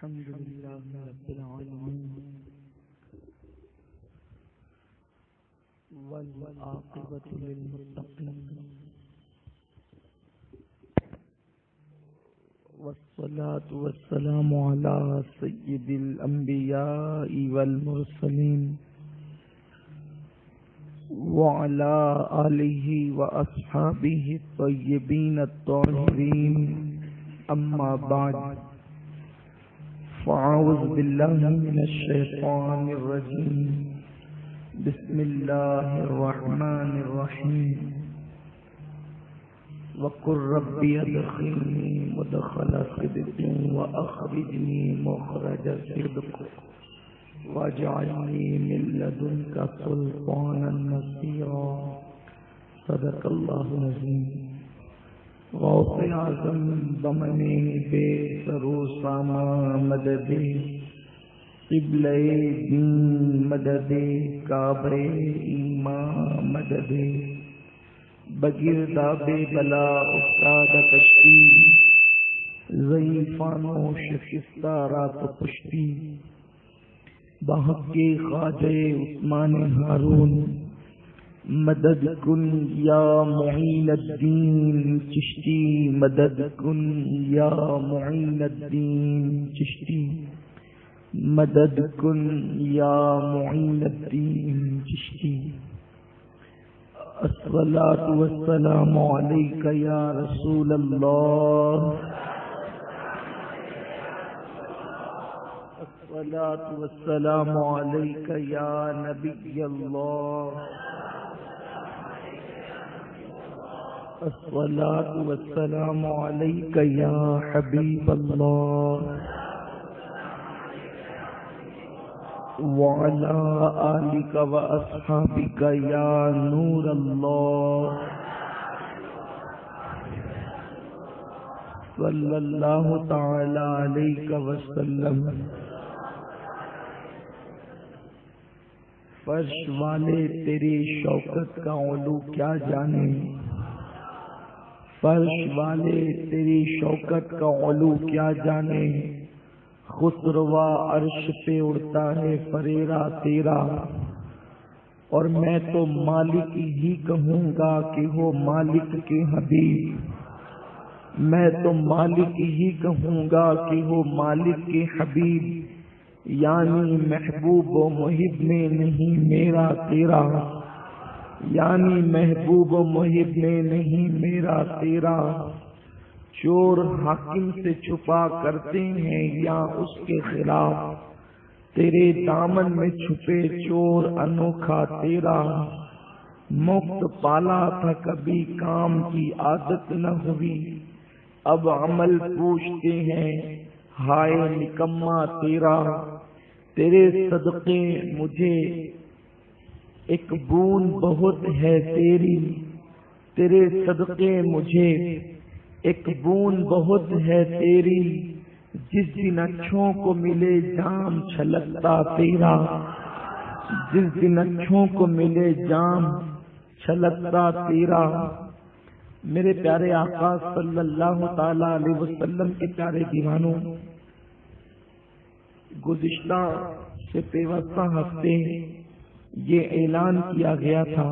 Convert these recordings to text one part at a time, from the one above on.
الحمد لله رب العالمين والعاقبة للمتقين والصلاة والسلام على سيد الأنبياء والمرسلين وعلى آله وأصحابه الطيبين الطاهرين أما بعد فأعوذ بالله من الشيطان الرجيم بسم الله الرحمن الرحيم وقل ربي ادخلني مدخل صدق وأخرجني مخرج صدق واجعلني من لدنك سلطانا نصيرا صدق الله العظيم غوث اعظم ضمنِ بے سر و ساما مدد قبلہ دین مدد کعبہ ایمان مدد بگرداب بلا استاد کشتی ضعیفان و شکستہ رات پشتی بحق خواجہ عثمان ہارون مدد کن یا معین الدین چشتی مدد کن یا معین الدین چشتی مدد کن یا معین الدین چشتی الصلاة والسلام علیک یا رسول اللہ الصلاة والسلام علیک یا نبی اللہ الصلاة والسلام علیک یا حبیب اللہ وعلى آلك وأصحابك يا نور الله صلی اللہ تعالی علیہ وسلم. فرش والے تیری شوکت کا علو کیا جانے، فرش والے تیری شوکت کا علو کیا جانے، خسروا عرش پہ اڑتا ہے فریرا تیرا، اور میں تو مالک ہی کہوں گا کہ ہو مالک کے حبیب، میں تو مالک ہی کہوں گا کہ ہو مالک کے حبیب، یعنی محبوب و محب میں نہیں میرا تیرا، یعنی محبوب و محب میں نہیں میرا تیرا. چور حاکم سے چھپا کرتے ہیں یا اس کے خلاف، تیرے دامن میں چھپے چور انوکھا تیرا. مفت پالا تھا کبھی کام کی عادت نہ ہوئی، اب عمل پوچھتے ہیں ہائے نکما تیرا. تیرے صدقے مجھے ایک بون بہت ہے تیری، تیرے صدقے مجھے ایک بون بہت ہے تیری، جس دن اچھوں کو ملے جام چھلکتا تیرا، جس دن اچھوں کو ملے جام چھلکتا تیرا. میرے پیارے آقا صلی اللہ تعالی علیہ وسلم کے پیارے دیوانوں، گزشتہ سے پیوستہ ہفتے یہ اعلان کیا گیا تھا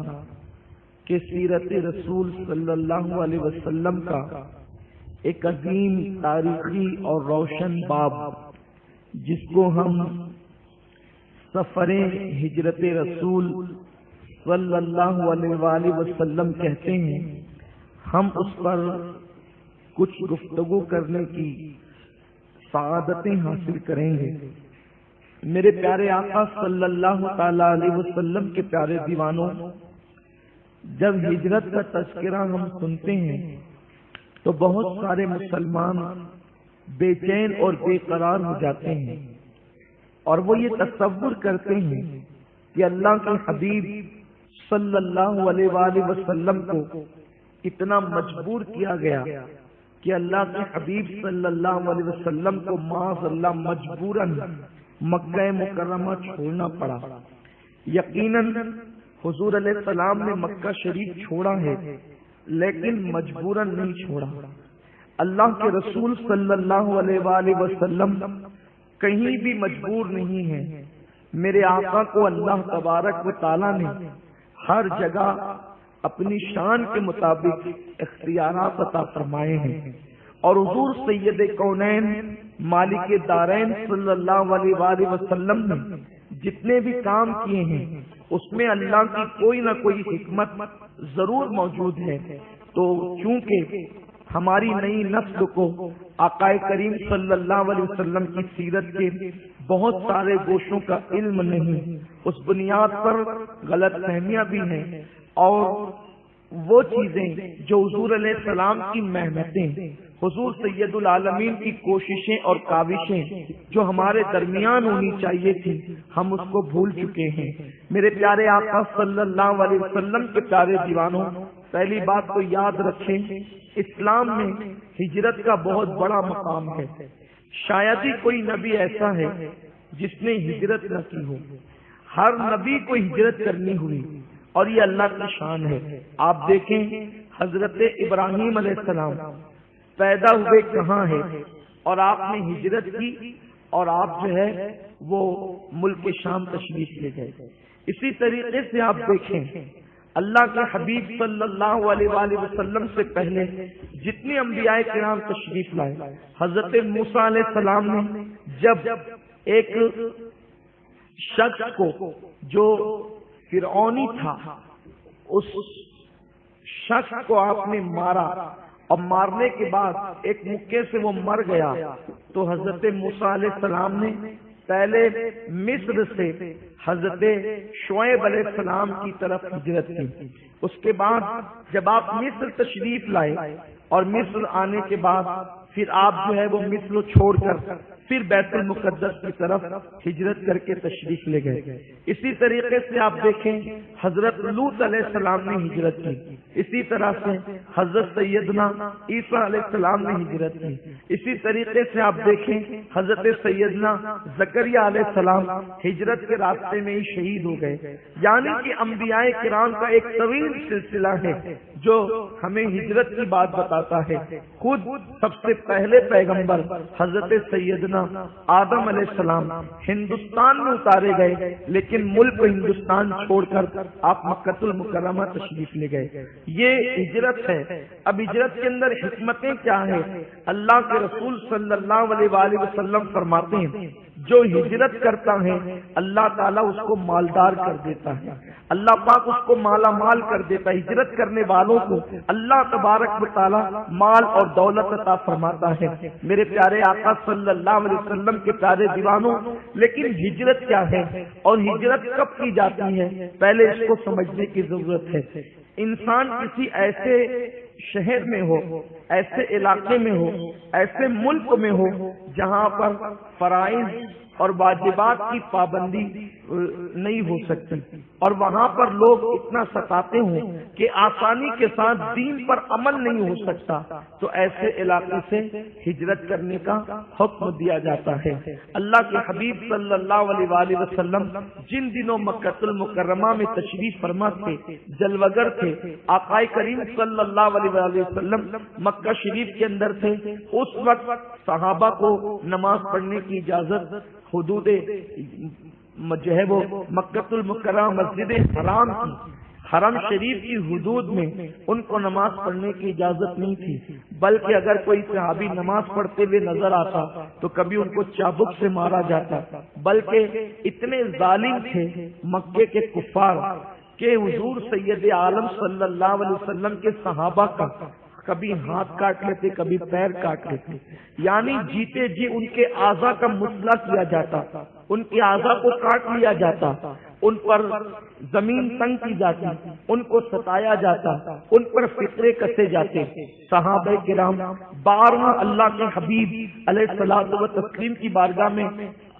کہ سیرت رسول صلی اللہ علیہ وسلم کا ایک عظیم تاریخی اور روشن باب، جس کو ہم سفر ہجرت رسول صلی اللہ علیہ وآلہ وسلم کہتے ہیں، ہم اس پر کچھ گفتگو کرنے کی سعادتیں حاصل کریں گے. میرے پیارے آقا صلی اللہ تعالی علیہ وسلم کے پیارے دیوانوں، جب ہجرت کا تذکرہ ہم سنتے ہیں تو بہت سارے مسلمان بے چین اور بے قرار ہو جاتے ہیں، اور وہ یہ تصور کرتے ہیں کہ اللہ کے حبیب صلی اللہ علیہ وآلہ وسلم کو اتنا مجبور کیا گیا کہ اللہ کے حبیب صلی اللہ علیہ وسلم کو معاذ اللہ مجبوراً مکہ مکرمہ چھوڑنا پڑا. یقیناً حضور علیہ السلام نے مکہ شریف چھوڑا ہے، لیکن مجبوراً نہیں چھوڑا. اللہ کے رسول صلی اللہ علیہ وآلہ وسلم کہیں بھی مجبور نہیں ہے۔ میرے آقا کو اللہ تبارک و تعالیٰ نے ہر جگہ اپنی شان کے مطابق اختیارات عطا فرمائے ہیں، اور حضور سید کونین مالک دارین صلی اللہ علیہ وآلہ وسلم نے جتنے بھی کام کیے ہیں اس میں اللہ کی کوئی نہ کوئی حکمت ضرور موجود ہے۔ تو چونکہ ہماری نئی نسل کو آقا کریم صلی اللہ علیہ وسلم کی سیرت کے بہت سارے گوشوں کا علم نہیں، اس بنیاد پر غلط فہمیاں بھی ہیں، اور وہ چیزیں جو حضور علیہ السلام کی محنتیں، حضور سید العالمین کی کوششیں اور کاوشیں جو ہمارے درمیان ہونی چاہیے تھی، ہم اس کو بھول چکے ہیں۔ میرے پیارے آقا صلی اللہ علیہ وسلم کے پیارے دیوانوں، پہلی بات تو یاد رکھیں، اسلام میں ہجرت کا بہت بڑا مقام ہے۔ شاید ہی کوئی نبی ایسا ہے جس نے ہجرت نہ کی ہو، ہر نبی کو ہجرت کرنی ہوئی، اور یہ اللہ کی شان ہے۔ آپ دیکھیں حضرت ابراہیم علیہ السلام پیدا ہوئے کہاں ہے، اور آپ نے ہجرت کی، اور آپ جو ہے وہ ملک شام تشریف لے گئے۔ اسی طریقے سے آپ دیکھیں اللہ کے حبیب صلی اللہ علیہ وآلہ وسلم سے پہلے جتنے انبیاء کرام تشریف لائے، حضرت موسیٰ علیہ السلام نے جب ایک شخص کو جو فرعونی تھا، اس شخص کو آپ نے مارا، اور مارنے کے بعد ایک مکے سے وہ مر گیا، تو حضرت موسیٰ علیہ السلام نے پہلے مصر سے حضرت شعیب علیہ السلام کی طرف ہجرت کی۔ اس کے بعد جب آپ مصر تشریف لائے، اور مصر آنے کے بعد پھر آپ جو ہے وہ مصر چھوڑ کر پھر بیت المقدس کی طرف ہجرت کر کے تشریف لے گئے۔ اسی طریقے سے آپ دیکھیں حضرت لوط علیہ السلام نے ہجرت کی، اسی طرح سے حضرت سیدنا عیسیٰ علیہ السلام نے ہجرت کی، اسی طریقے سے آپ دیکھیں حضرت سیدنا زکریہ علیہ السلام ہجرت کے راستے میں ہی شہید ہو گئے۔ یعنی کہ انبیاء کرام کا ایک طویل سلسلہ ہے جو ہمیں ہجرت کی بات بتاتا ہے۔ خود سب سے پہلے پیغمبر حضرت سیدنا آدم علیہ السلام ہندوستان میں اتارے گئے، لیکن ملک ہندوستان چھوڑ کر آپ مکہ المکرمہ تشریف لے گئے۔ یہ ہجرت ہے۔ اب ہجرت کے اندر حکمتیں کیا ہے؟ اللہ کے رسول صلی اللہ علیہ وآلہ وسلم فرماتے ہیں جو ہجرت کرتا ہے اللہ تعالیٰ اس کو مالدار کر دیتا ہے، اللہ پاک اس کو مالا مال کر دیتا ہے۔ ہجرت کرنے والوں کو اللہ تبارک و تعالیٰ مال اور دولت عطا فرماتا ہے۔ میرے پیارے آقا صلی اللہ علیہ وسلم کے پیارے دیوانوں، لیکن ہجرت کیا ہے اور ہجرت کب کی جاتی ہے، پہلے اس کو سمجھنے کی ضرورت ہے۔ انسان کسی ایسے شہر میں ہو، ایسے علاقے میں ہو، ایسے ملک میں ہو جہاں پر فرائض اور واجبات کی پابندی نہیں ہو سکتی، اور وہاں پر لوگ اتنا ستاتے ہوں کہ آسانی کے ساتھ دین پر عمل نہیں ہو سکتا، تو ایسے علاقے سے ہجرت کرنے کا حکم دیا جاتا ہے۔ اللہ کے حبیب صلی اللہ علیہ وآلہ وسلم جن دنوں مکہ المکرمہ میں تشریف فرما تھے، جلوگر تھے، آقا کریم صلی اللہ علیہ وآلہ وسلم مکہ شریف کے اندر تھے، اس وقت صحابہ کو نماز پڑھنے کی اجازت حدود جو ہے وہ مکہ المکرمہ مسجد حرام کی، حرم شریف کی حدود میں ان کو نماز پڑھنے کی اجازت نہیں تھی، بلکہ اگر کوئی صحابی نماز پڑھتے ہوئے نظر آتا تو کبھی ان کو چابک سے مارا جاتا، بلکہ اتنے ظالم تھے مکے کے کفار کہ حضور سید عالم صلی اللہ علیہ وسلم کے صحابہ کا کبھی ہاتھ کاٹ لیتے، کبھی پیر کاٹ لیتے، یعنی جیتے جی ان کے اعضاء کا مسئلہ کیا جاتا، ان کے اعضاء کو کاٹ لیا جاتا، ان پر زمین تنگ کی جاتی، ان کو ستایا جاتا، ان پر فطرے کسے جاتے۔ صحابہ کرام بارہا اللہ کے حبیب علیہ الصلوۃ والتسلیم کی بارگاہ میں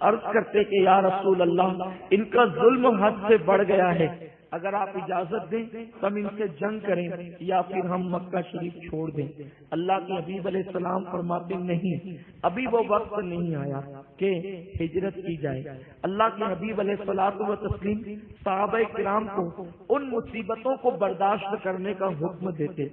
عرض کرتے کہ یا رسول اللہ، ان کا ظلم حد سے بڑھ گیا ہے، اگر آپ اجازت دیں تو ہم ان سے جنگ کریں یا پھر ہم مکہ شریف چھوڑ دیں۔ اللہ کے حبیب علیہ السلام فرماتے نہیں، ابھی وہ وقت نہیں آیا کہ ہجرت کی جائے۔ اللہ کے حبیب علیہ الصلوۃ والتسلیم صحابہ کرام کو ان مصیبتوں کو برداشت کرنے کا حکم دیتے۔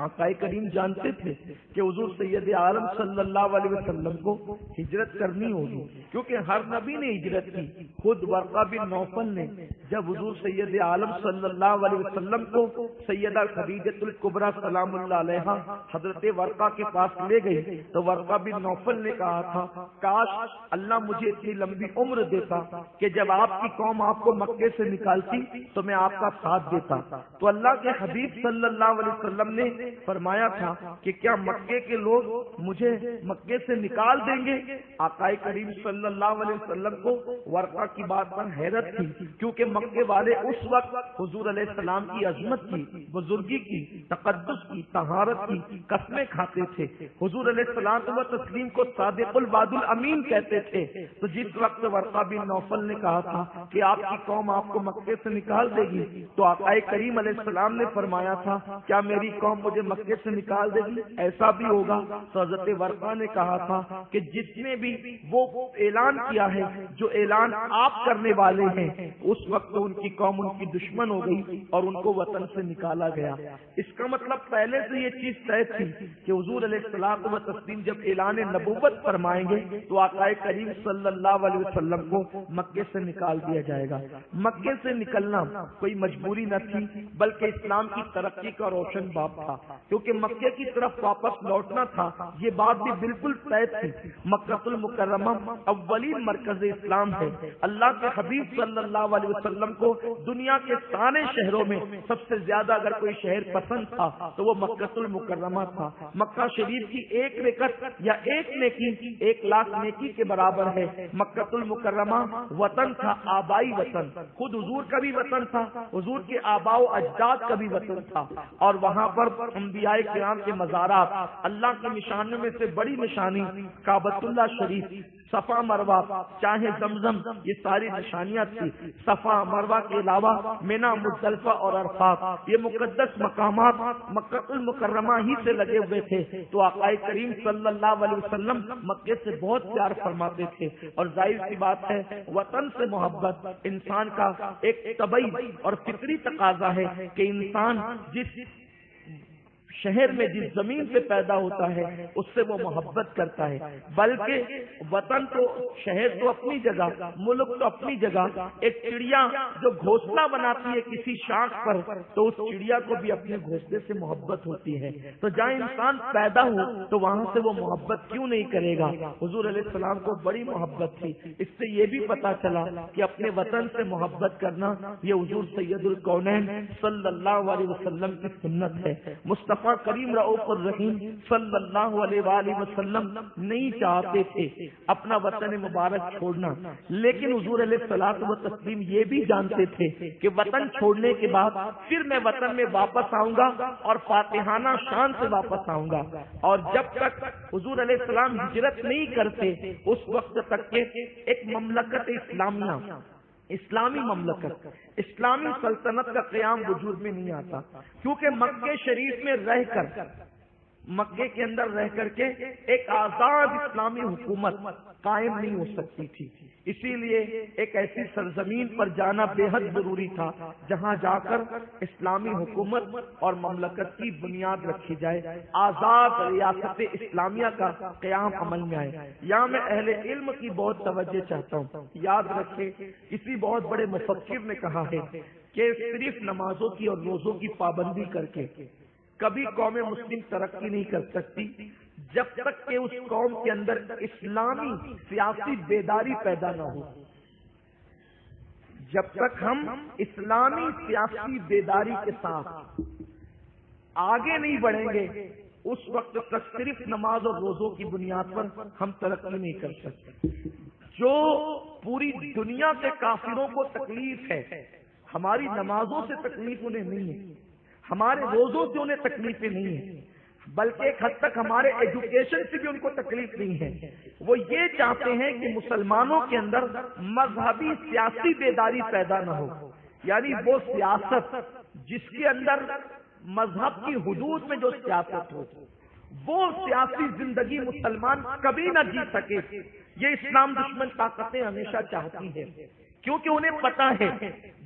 آقا کریم جانتے تھے کہ حضور سید عالم صلی اللہ علیہ وسلم کو ہجرت کرنی ہوگی، کیونکہ ہر نبی نے ہجرت کی۔ خود ورقہ بن نوفل نے جب حضور سید عالم صلی اللہ علیہ وسلم کو سیدہ خدیجہ الکبریٰ سلام اللہ علیہا حضرت ورقہ کے پاس لے گئی تو ورقہ بن نوفل نے کہا تھا کاش اللہ مجھے اتنی لمبی عمر دیتا کہ جب آپ کی قوم آپ کو مکے سے نکالتی تو میں آپ کا ساتھ دیتا۔ تو اللہ کے حبیب صلی اللہ علیہ وسلم نے فرمایا تھا کہ کیا مکے کے لوگ مجھے مکے سے نکال دیں گے؟ آقا کریم صلی اللہ علیہ وسلم کو ورقہ کی بات پر حیرت تھی، کیونکہ مکے والے اس وقت حضور علیہ السلام کی عظمت کی، بزرگی کی، تقدس کی، طہارت کی قسمیں کھاتے تھے۔ حضور علیہ السلام و تسلیم کو صادق الوعد الامین کہتے تھے۔ تو جس وقت ورقہ بن نوفل نے کہا تھا کہ آپ کی قوم آپ کو مکے سے نکال دے گی تو آقا کریم علیہ السلام نے فرمایا تھا کیا میری قوم مجھے مکے سے نکال دے گی؟ ایسا بھی ہوگا؟ تو حضرت ورقہ نے کہا تھا کہ جس نے بھی وہ اعلان کیا ہے جو اعلان آپ کرنے والے ہیں اس وقت ان کی قوم ان کی دشمن ہو گئی اور ان کو وطن سے نکالا گیا۔ اس کا مطلب پہلے سے یہ چیز طے تھی کہ حضور علیہ السلام و تسلیم جب اعلان نبوت فرمائیں گے تو آقا کریم صلی اللہ علیہ وسلم کو مکے سے نکال دیا جائے گا۔ مکے سے نکلنا کوئی مجبوری نہ تھی بلکہ اسلام کی ترقی کا روشن باب تھا، کیونکہ مکے کی طرف واپس لوٹنا تھا۔ یہ بات بھی بالکل طے تھی۔ مکہ المکرمہ اولین مرکز اسلام ہے۔ اللہ کے حبیب صلی اللہ علیہ وسلم کو دنیا کے سارے شہروں میں سب سے زیادہ اگر کوئی شہر پسند تھا تو وہ مکہ المکرمہ تھا۔ مکہ شریف کی ایک رکعت یا ایک نیکی 1,00,000 نیکی کے برابر ہے۔ مکہ المکرمہ وطن تھا، آبائی وطن، خود حضور کا بھی وطن تھا، حضور کے آباء و اجداد کا بھی وطن تھا، اور وہاں پر انبیاء کرام کے مزارات، اللہ کی نشانیوں میں سے بڑی نشانی کعبۃ اللہ شریف، صفا مروہ، چاہے زمزم، یہ ساری نشانیاں تھی۔ صفا مروہ کے علاوہ مینا، مزدلفہ اور عرفات، یہ مقدس مقامات مکہ المکرمہ ہی سے لگے ہوئے تھے۔ تو آقا کریم صلی اللہ علیہ وسلم مکے سے بہت پیار فرماتے تھے، اور ظاہر سی بات ہے وطن سے محبت انسان کا ایک طبعی اور فطری تقاضا ہے کہ انسان جس شہر میں جس زمین پہ پیدا ہوتا ہے اس سے وہ محبت کرتا ہے، بلکہ وطن تو شہر تو اپنی جگہ، ملک تو اپنی جگہ، ایک چڑیا جو گھونسلہ بناتی ہے کسی شاخ پر تو اس چڑیا کو بھی اپنے گھونسلے سے محبت ہوتی ہے۔ تو جہاں انسان پیدا ہو تو وہاں سے وہ محبت کیوں نہیں کرے گا؟ حضور علیہ السلام کو بڑی محبت تھی۔ اس سے یہ بھی پتا چلا کہ اپنے وطن سے محبت کرنا یہ حضور سید الکونین صلی اللہ علیہ وسلم کی سنت ہے۔ مصطفیٰ کریم رؤوف الرحیم صلی اللہ علیہ وآلہ وسلم نہیں چاہتے تھے اپنا وطن مبارک چھوڑنا، لیکن حضور علیہ الصلوۃ والتسلیم یہ بھی جانتے تھے کہ وطن چھوڑنے کے بعد پھر میں وطن میں واپس آؤں گا اور فاتحانہ شان سے واپس آؤں گا، اور جب تک حضور علیہ السلام ہجرت نہیں کرتے اس وقت تک کہ ایک مملکت اسلامیہ، اسلامی مملکت، اسلامی سلطنت کا قیام وجود میں نہیں آتا، کیونکہ مکے شریف میں رہ کر، مکے کے اندر رہ کر کے ایک آزاد اسلامی حکومت قائم نہیں ہو سکتی تھی۔ اسی لیے ایک ایسی سرزمین پر جانا بے حد ضروری تھا جہاں جا کر اسلامی حکومت اور مملکت کی بنیاد رکھی جائے، آزاد ریاست اسلامیہ کا قیام عمل میں آئے۔ یہاں میں اہل علم کی بہت توجہ چاہتا ہوں۔ یاد رکھے کسی بہت بڑے مفکر نے کہا ہے کہ صرف نمازوں کی اور روزوں کی پابندی کر کے کبھی قوم مسلم ترقی نہیں کر سکتی جب تک کہ اس قوم کے اندر اسلامی سیاسی بیداری پیدا نہ ہو۔ جب تک ہم اسلامی سیاسی بیداری کے ساتھ آگے نہیں بڑھیں گے اس وقت تک صرف نماز اور روزوں کی بنیاد پر ہم ترقی نہیں کر سکتے۔ جو پوری دنیا کے کافروں کو تکلیف ہے، ہماری نمازوں سے تکلیف انہیں نہیں ہے، ہمارے روزوں سے انہیں تکلیفیں نہیں ہیں، بلکہ ایک حد تک ہمارے ایجوکیشن سے بھی ان کو تکلیف نہیں ہے۔ وہ یہ چاہتے ہیں کہ مسلمانوں کے اندر مذہبی سیاسی بیداری پیدا نہ ہو، یعنی وہ سیاست جس کے اندر مذہب کی حدود میں جو سیاست ہو، وہ سیاسی زندگی مسلمان کبھی نہ جی سکے۔ یہ اسلام دشمن طاقتیں ہمیشہ چاہتی ہیں، کیونکہ انہیں پتا ہے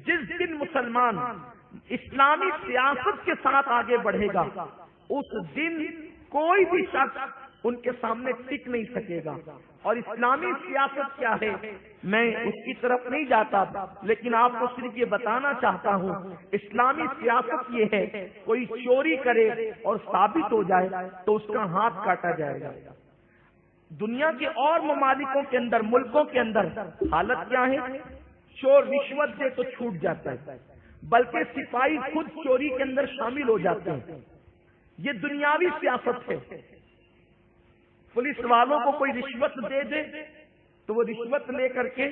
جس دن مسلمان اسلامی سیاست کے ساتھ آگے بڑھے گا اس دن کوئی بھی شخص ان کے سامنے ٹک نہیں سکے گا. اور اسلامی سیاست کیا ہے میں اس کی طرف نہیں جاتا، لیکن آپ کو صرف یہ بتانا چاہتا ہوں اسلامی سیاست یہ ہے کوئی چوری کرے اور ثابت ہو جائے تو اس کا ہاتھ کاٹا جائے گا. دنیا کے اور ممالکوں کے اندر، ملکوں کے اندر حالت کیا ہے؟ چور رشوت دے تو چھوٹ جاتا ہے، بلکہ سپاہی خود چوری کے اندر شامل ہو جاتے ہیں. یہ دنیاوی سیاست ہے. پولیس والوں کو کوئی رشوت دے دے تو وہ رشوت لے کر کے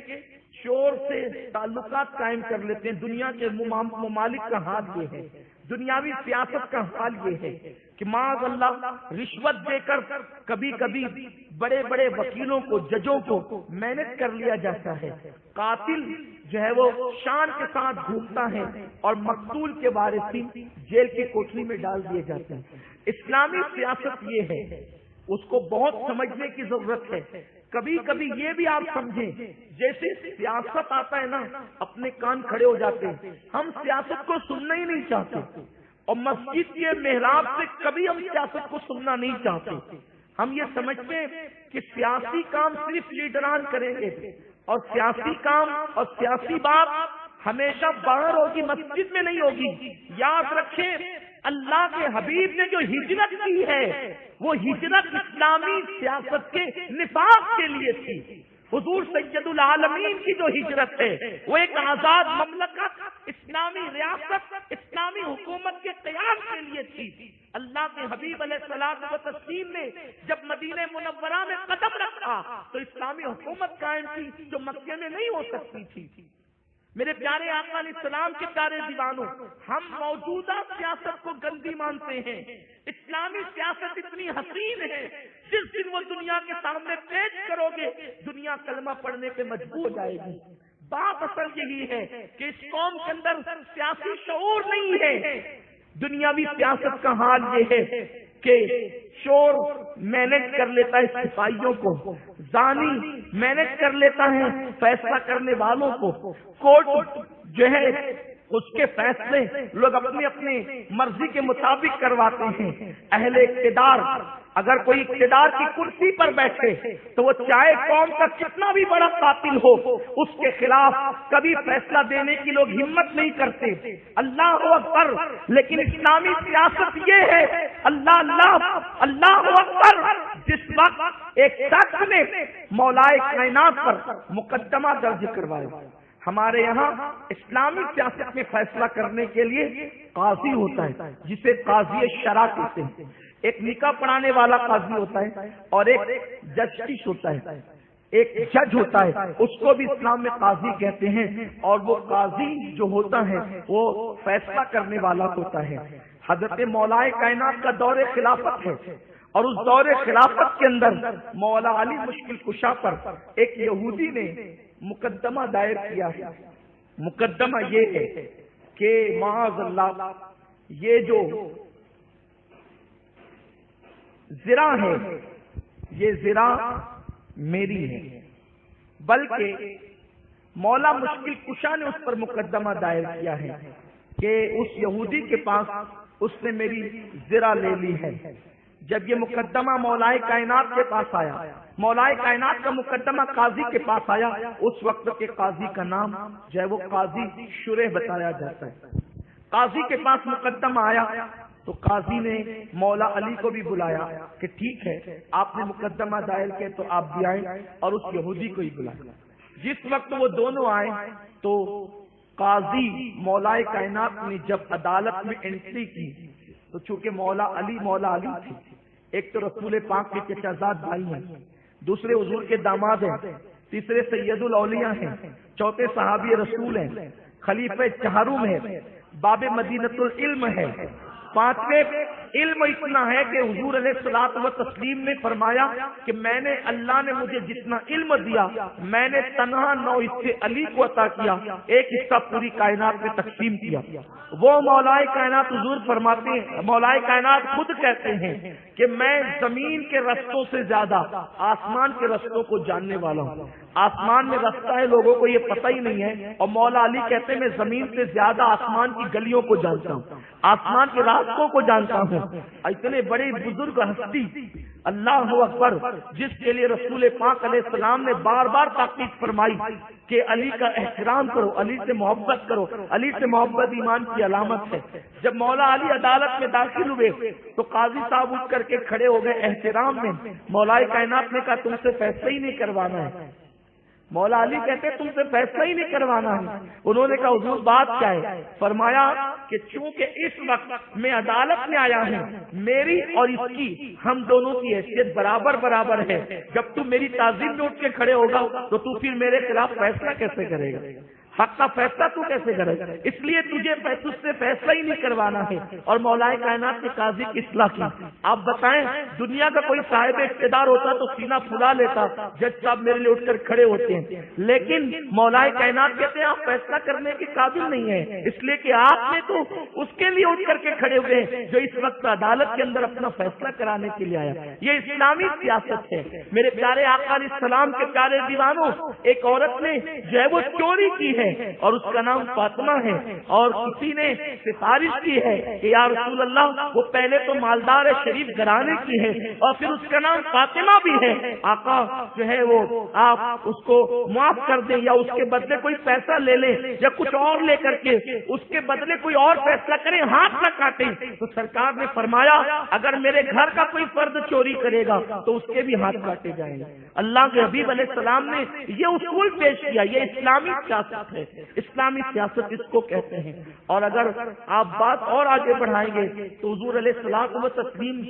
چور سے تعلقات قائم کر لیتے ہیں. دنیا کے ممالک کا حال یہ ہے، دنیاوی سیاست کا حال یہ ہے کہ معاذ اللہ رشوت دے کر کبھی کبھی بڑے بڑے وکیلوں کو، ججوں کو مینج کر لیا جاتا ہے. قاتل جو ہے وہ شان کے ساتھ گھومتا ہے اور مقتول کے وارثین جیل کی کوٹری میں ڈال دیے جاتے ہیں. اسلامی سیاست یہ ہے، اس کو بہت سمجھنے کی ضرورت ہے. کبھی کبھی یہ بھی آپ سمجھیں جیسے سیاست آتا ہے نا اپنے کان کھڑے ہو جاتے ہیں. ہم سیاست کو سننا ہی نہیں چاہتے اور مسجد کے محراب سے کبھی ہم سیاست کو سننا نہیں چاہتے. ہم یہ سمجھتے ہیں کہ سیاسی کام صرف لیڈران کریں گے اور سیاسی کام اور سیاسی بات ہمیشہ باہر ہوگی، مسجد میں نہیں ہوگی. یاد رکھیں اللہ کے حبیب نے جو ہجرت کی ہے وہ ہجرت اسلامی سیاست کے نفاذ کے لیے تھی. حضور سید العالمین کی جو ہجرت ہے وہ ایک آزاد مملکت، اسلامی ریاست، اسلامی حکومت کے قیام کے لیے تھی. اللہ کے حبیب علیہ الصلوۃ والتسلیم نے جب مدینہ منورہ میں قدم رکھا تو اسلامی حکومت قائم کی جو مکے میں نہیں ہو سکتی تھی. میرے پیارے آقا علیہ السلام کے پیارے دیوانوں، ہم موجودہ سیاست کو گندی مانتے ہیں. اسلامی سیاست اتنی حسین ہے، جس دن وہ دنیا کے سامنے پیش کرو گے دنیا کلمہ پڑھنے پہ مجبور ہو جائے گی. بات اصل یہی ہے کہ اس قوم کے اندر سیاسی شعور نہیں ہے. دنیاوی سیاست کا حال یہ ہے کہ چور مینج کر لیتا ہے سپاہیوں کو، زانی مینج کر لیتا ہے فیصلہ کرنے والوں کو، کورٹ جو ہے اس کے فیصلے لوگ اپنی اپنی مرضی کے مطابق کرواتے ہیں. اہل اقتدار اگر کوئی اقتدار کی کرسی پر بیٹھے تو وہ چاہے قوم کا کتنا بھی بڑا قاتل ہو اس کے خلاف کبھی فیصلہ دینے کی لوگ ہمت نہیں کرتے. اللہ اکبر. لیکن اسلامی سیاست یہ ہے اللہ اللہ اللہ اکبر. جس وقت ایک شخص نے مولائے کائنات پر مقدمہ درج کروایا، ہمارے یہاں اسلامی سیاست میں فیصلہ کرنے کے لیے قاضی ہوتا ہے جسے قاضی شرع کہتے ہیں. ایک نکاح پڑھانے والا قاضی ہوتا ہے اور ایک جسٹس ہوتا ہے، ایک جج ہوتا ہے، اس کو بھی اسلام میں قاضی کہتے ہیں. اور وہ قاضی جو ہوتا ہے وہ فیصلہ کرنے والا ہوتا ہے. حضرت مولائے کائنات کا دور خلافت ہے اور اس دور خلافت کے اندر مولا علی مشکل کشا پر ایک یہودی نے مقدمہ دائر کیا ہے. مقدمہ یہ ہے کہ معاذ اللہ یہ جو زرا ہے یہ زرا میری ہے، بلکہ مولا مشکل کشا نے اس پر مقدمہ دائر کیا ہے کہ اس یہودی کے پاس اس نے میری زرا لے لی ہے. جب یہ مقدمہ مولائے کائنات کے پاس آیا، مولائے کائنات کا مقدمہ قاضی کے پاس آیا، اس وقت کے قاضی کا نام جو ہے وہ قاضی شریح بتایا جاتا ہے. قاضی کے پاس مقدمہ آیا تو قاضی نے مولا علی کو بھی بلایا کہ ٹھیک ہے آپ نے مقدمہ دائر کیا تو آپ بھی آئے، اور اس یہودی کو ہی بلایا. جس وقت وہ دونوں آئے تو قاضی مولائے کائنات نے جب عدالت میں انٹری کی تو چونکہ مولا علی تھی، ایک تو رسول پاک کے چچازاد بھائی ہیں، دوسرے حضور کے داماد ہیں، تیسرے سید الاولیاء ہیں، چوتھے صحابی رسول ہیں، خلیفہ چہارم ہے، باب مدینۃ العلم ہے، پانچویں علم اتنا ہے کہ حضور علیہ الصلوۃ والتسلیم نے فرمایا کہ میں نے اللہ نے مجھے جتنا علم دیا میں نے تنہا 9 حصے علی کو عطا کیا، ایک حصہ پوری کائنات میں تقسیم کیا. وہ مولائے کائنات حضور فرماتے ہیں، مولائے کائنات خود کہتے ہیں کہ میں زمین کے رستوں سے زیادہ آسمان کے رستوں کو جاننے والا ہوں. آسمان میں رستہ ہے لوگوں کو یہ پتہ ہی نہیں ہے، اور مولا علی کہتے ہیں میں زمین سے زیادہ آسمان کی گلیوں کو جانتا ہوں، آسمان کے راستوں کو جانتا ہوں. اتنے بڑے بزرگ ہستی، اللہ اکبر، جس کے لیے رسول پاک علیہ السلام نے بار بار تاکید فرمائی کہ علی کا احترام کرو، علی سے محبت کرو، علی سے محبت ایمان کی علامت ہے. جب مولا علی عدالت میں داخل ہوئے تو قاضی صاحب اٹھ کر کے کھڑے ہو گئے احترام میں. مولا کائنات نے کہا تم سے فیصلہ ہی نہیں کروانا ہے. مولا علی کہتے تم سے فیصلہ ہی نہیں کروانا ہے. انہوں نے کہا حضور بات کیا ہے؟ فرمایا کہ چونکہ اس وقت میں عدالت میں آیا ہوں، میری اور اس کی، ہم دونوں کی حیثیت برابر برابر ہے. جب تم میری تعظیم میں اٹھ کے کھڑے ہوگا تو تو پھر میرے خلاف فیصلہ کیسے کرے گا؟ حق کا فیصلہ تو کیسے کرے گا؟ اس لیے تجھے تجھ سے فیصلہ ہی نہیں کروانا ہے. اور مولا کائنات نے قاضی کی اصلاح کی. آپ بتائیں دنیا کا کوئی صاحب اقتدار ہوتا تو سینہ پھلا لیتا، جج صاحب میرے لیے اٹھ کر کھڑے ہوتے ہیں. لیکن مولا کائنات کہتے ہیں آپ فیصلہ کرنے کے قابل نہیں ہیں، اس لیے کہ آپ نے تو اس کے لیے اٹھ کر کے کھڑے ہوئے ہیں جو اس وقت عدالت کے اندر اپنا فیصلہ کرانے کے لیے آیا. یہ اسلامی سیاست ہے. میرے پیارے آقا علیہ السلام کے پیارے دیوانوں، ایک عورت نے جو ہے وہ چوری کی ہے اور اس کا نام فاطمہ ہے، اور کسی نے سفارش کی ہے کہ یا رسول اللہ وہ پہلے تو مالدار شریف گھرانے کی ہے اور پھر اس کا نام فاطمہ بھی ہے، آقا جو ہے وہ آپ اس کو معاف کر دیں یا اس کے بدلے کوئی پیسہ لے لیں یا کچھ اور لے کر کے اس کے بدلے کوئی اور فیصلہ کریں، ہاتھ نہ کاٹیں. تو سرکار نے فرمایا اگر میرے گھر کا کوئی فرد چوری کرے گا تو اس کے بھی ہاتھ کاٹے جائیں گے. اللہ کے حبیب علیہ السلام نے یہ اصول پیش کیا. یہ اسلامی سیاست ہے. اسلامی سیاست اس کو کہتے ہیں. اور اگر آپ بات اور آگے بڑھائیں گے تو حضور علیہ الصلوۃ والتسلیم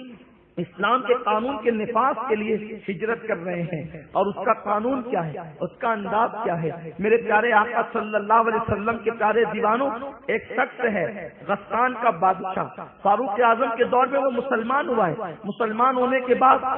اسلام کے قانون کے نفاذ کے لیے ہجرت کر رہے ہیں. اور اس کا قانون کیا ہے، اس کا انداز کیا ہے؟ میرے پیارے آقا صلی اللہ علیہ وسلم کے پیارے دیوانوں، ایک شخص ہے غسان کا بادشاہ، فاروق اعظم کے دور میں وہ مسلمان ہوا ہے. مسلمان ہونے کے بعد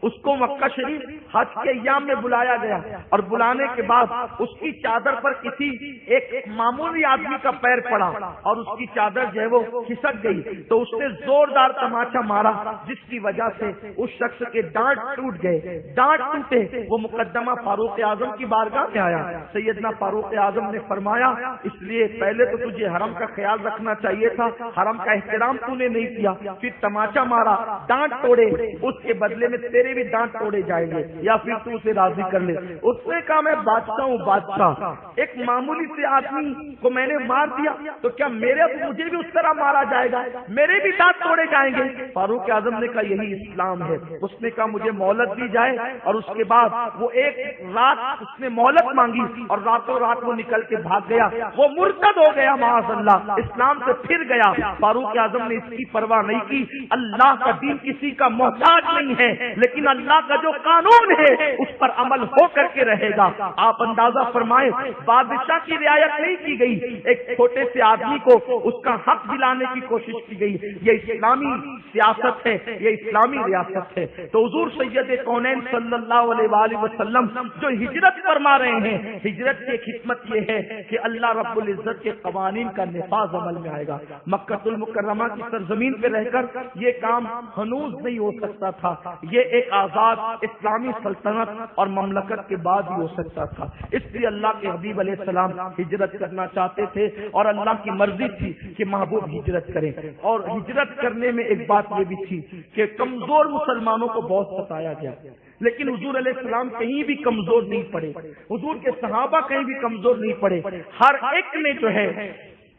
اس کو مکہ شریف حج کے ایام میں بلایا گیا، اور بلانے کے بعد اس کی چادر پر کسی ایک معمولی آدمی کا پیر پڑا اور اس کی چادر جو ہے وہ کھسک گئی. تو اس نے زوردار تماچا مارا جس کی وجہ سے اس شخص کے دانت ٹوٹ گئے. دانت ٹوٹے، وہ مقدمہ فاروق اعظم کی بارگاہ میں آیا. سیدنا فاروق اعظم نے فرمایا اس لیے پہلے تو تجھے حرم کا خیال رکھنا چاہیے تھا، حرم کا احترام تو نے نہیں کیا، پھر تماچا مارا، دانت توڑے، اس کے بدلے میں تیرے بھی دانت توڑے جائیں گے یا پھر تو اسے راضی کر لے. اس نے کہا میں بادشاہ ہوں بادشاہ، ایک معمولی سے آدمی کو میں نے مار دیا تو کیا مجھے بھی اس طرح مارا جائے گا، میرے بھی دانت توڑے جائیں گے؟ فاروق اعظم نے کہا یہی اسلام ہے. اس نے کہا مجھے مہلت دی جائے، اور اس کے بعد وہ ایک رات اس نے مہلت مانگی اور راتوں رات وہ نکل کے بھاگ گیا. وہ مرتد ہو گیا معاذ اللہ، اسلام سے پھر گیا. فاروق اعظم نے اس کی پرواہ نہیں کی. اللہ کا دین کسی کا محتاج نہیں ہے، لیکن اللہ کا جو قانون ہے اس پر عمل ہو کر کے رہے گا. آپ اندازہ فرمائیں بادشاہ کی رعایت نہیں کی گئی، ایک چھوٹے سے آدمی کو اس کا حق دلانے کی کوشش کی گئی. یہ اسلامی سیاست ہے، یہ اسلامی ریاست ہے. تو حضور سید کونین صلی اللہ علیہ وآلہ وسلم جو ہجرت فرما رہے ہیں، ہجرت کی ایک حکمت یہ ہے کہ اللہ رب العزت کے قوانین کا نفاذ عمل میں آئے گا. مکہ المکرمہ کی سرزمین پہ رہ کر یہ کام ہنوز نہیں ہو سکتا تھا. یہ ایک آزاد اسلامی سلطنت اور مملکت کے بعد ہی ہو سکتا تھا. اس لیے اللہ کے حبیب علیہ السلام ہجرت کرنا چاہتے تھے اور اللہ کی مرضی تھی کہ محبوب ہجرت کریں. اور ہجرت کرنے میں ایک بات یہ بھی تھی کہ کمزور مسلمانوں کو بہت ستایا گیا، لیکن حضور علیہ السلام کہیں بھی کمزور نہیں پڑے. حضور کے صحابہ کہیں بھی کمزور نہیں پڑے. ہر ایک نے جو ہے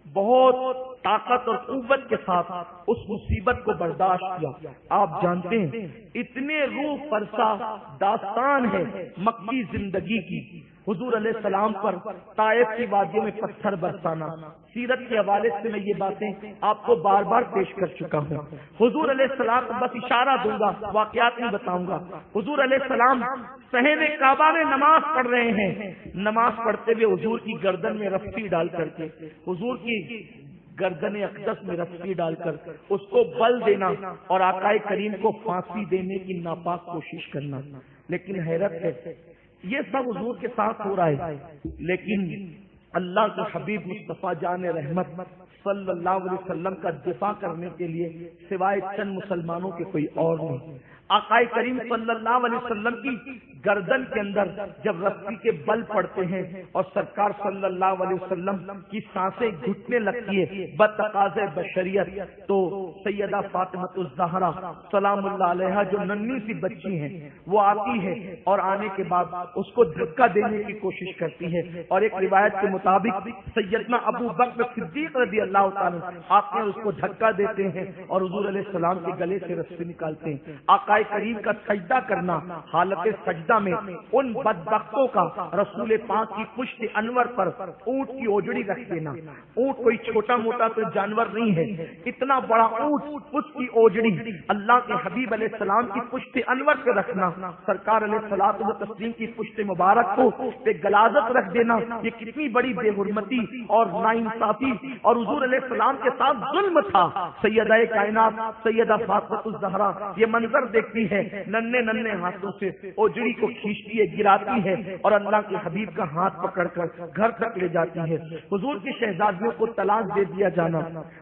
بہت طاقت اور قوت کے ساتھ اس مصیبت کو برداشت کیا. آپ جانتے ہیں اتنے روح فرسا داستان ہے مکی زندگی کی. حضور علیہ السلام پر طائف کی وادیوں میں پتھر برسانا، سیرت کے حوالے سے میں یہ باتیں آپ کو بار بار پیش کر چکا ہوں. حضور علیہ السلام بس اشارہ دوں گا، واقعات نہیں بتاؤں گا. حضور علیہ السلام صحن کعبہ میں نماز پڑھ رہے ہیں. نماز پڑھتے ہوئے حضور کی گردن میں رسی ڈال کر کے، حضور کی گردن اقدس میں رسی ڈال کر اس کو بل دینا اور آقا کریم کو پھانسی دینے کی ناپاک کوشش کرنا. لیکن حیرت ہے یہ سب حضور کے ساتھ ہو رہا ہے، لیکن اللہ کے حبیب مصطفیٰ جان رحمت صلی اللہ علیہ وسلم کا دفاع کرنے کے لیے سوائے چند مسلمانوں کے کوئی اور نہیں. آقائے کریم صلی اللہ علیہ وسلم کی گردن کے اندر جب رسی کے بل پڑتے ہیں اور سرکار صلی اللہ علیہ وسلم کی سانسیں گھٹنے لگتی ہے بتقاضے بشریت، تو سیدہ فاطمہ الزہرا سلام اللہ علیہا جو ننھی سی بچی ہیں وہ آتی ہے اور آنے کے بعد اس کو دھکا دینے کی کوشش کرتی ہے، اور ایک روایت کے مطابق سیدنا ابو بکر صدیق رضی اللہ تعالیٰ آپ نے اس کو دھکا دیتے ہیں اور حضور علیہ السلام کے گلے سے رسی نکالتے ہیں۔ آقائے کریم کا سجدہ کرنا، حالت سجدہ میں ان بدبختوں کا رسول پاک کی پشت انور پر اونٹ کی اوجڑی رکھ دینا۔ اونٹ کوئی چھوٹا موٹا تو جانور نہیں ہے، اتنا بڑا اونٹ، اس کی اوجڑی اللہ کے حبیب علیہ السلام کی پشت انور پہ رکھنا، سرکار علیہ الصلوۃ والتسلیم کی پشت مبارک کو پہ غلاظت رکھ دینا، یہ کتنی بڑی بے حرمتی اور ناانصافی اور حضور علیہ السلام کے ساتھ ظلم تھا۔ سیدہ کائنات سیدہ فاطمہ الزہرا یہ منظر دیکھتی ہے، ننھے ننھے ہاتھوں سے اوجڑی کو کھینچتی ہے، گراتی ہے اور اللہ کے حبیب کا ہاتھ پکڑ کر گھر تک لے جاتی ہے۔ حضور کی شہزادیوں کو طلاق دے دیا جانا،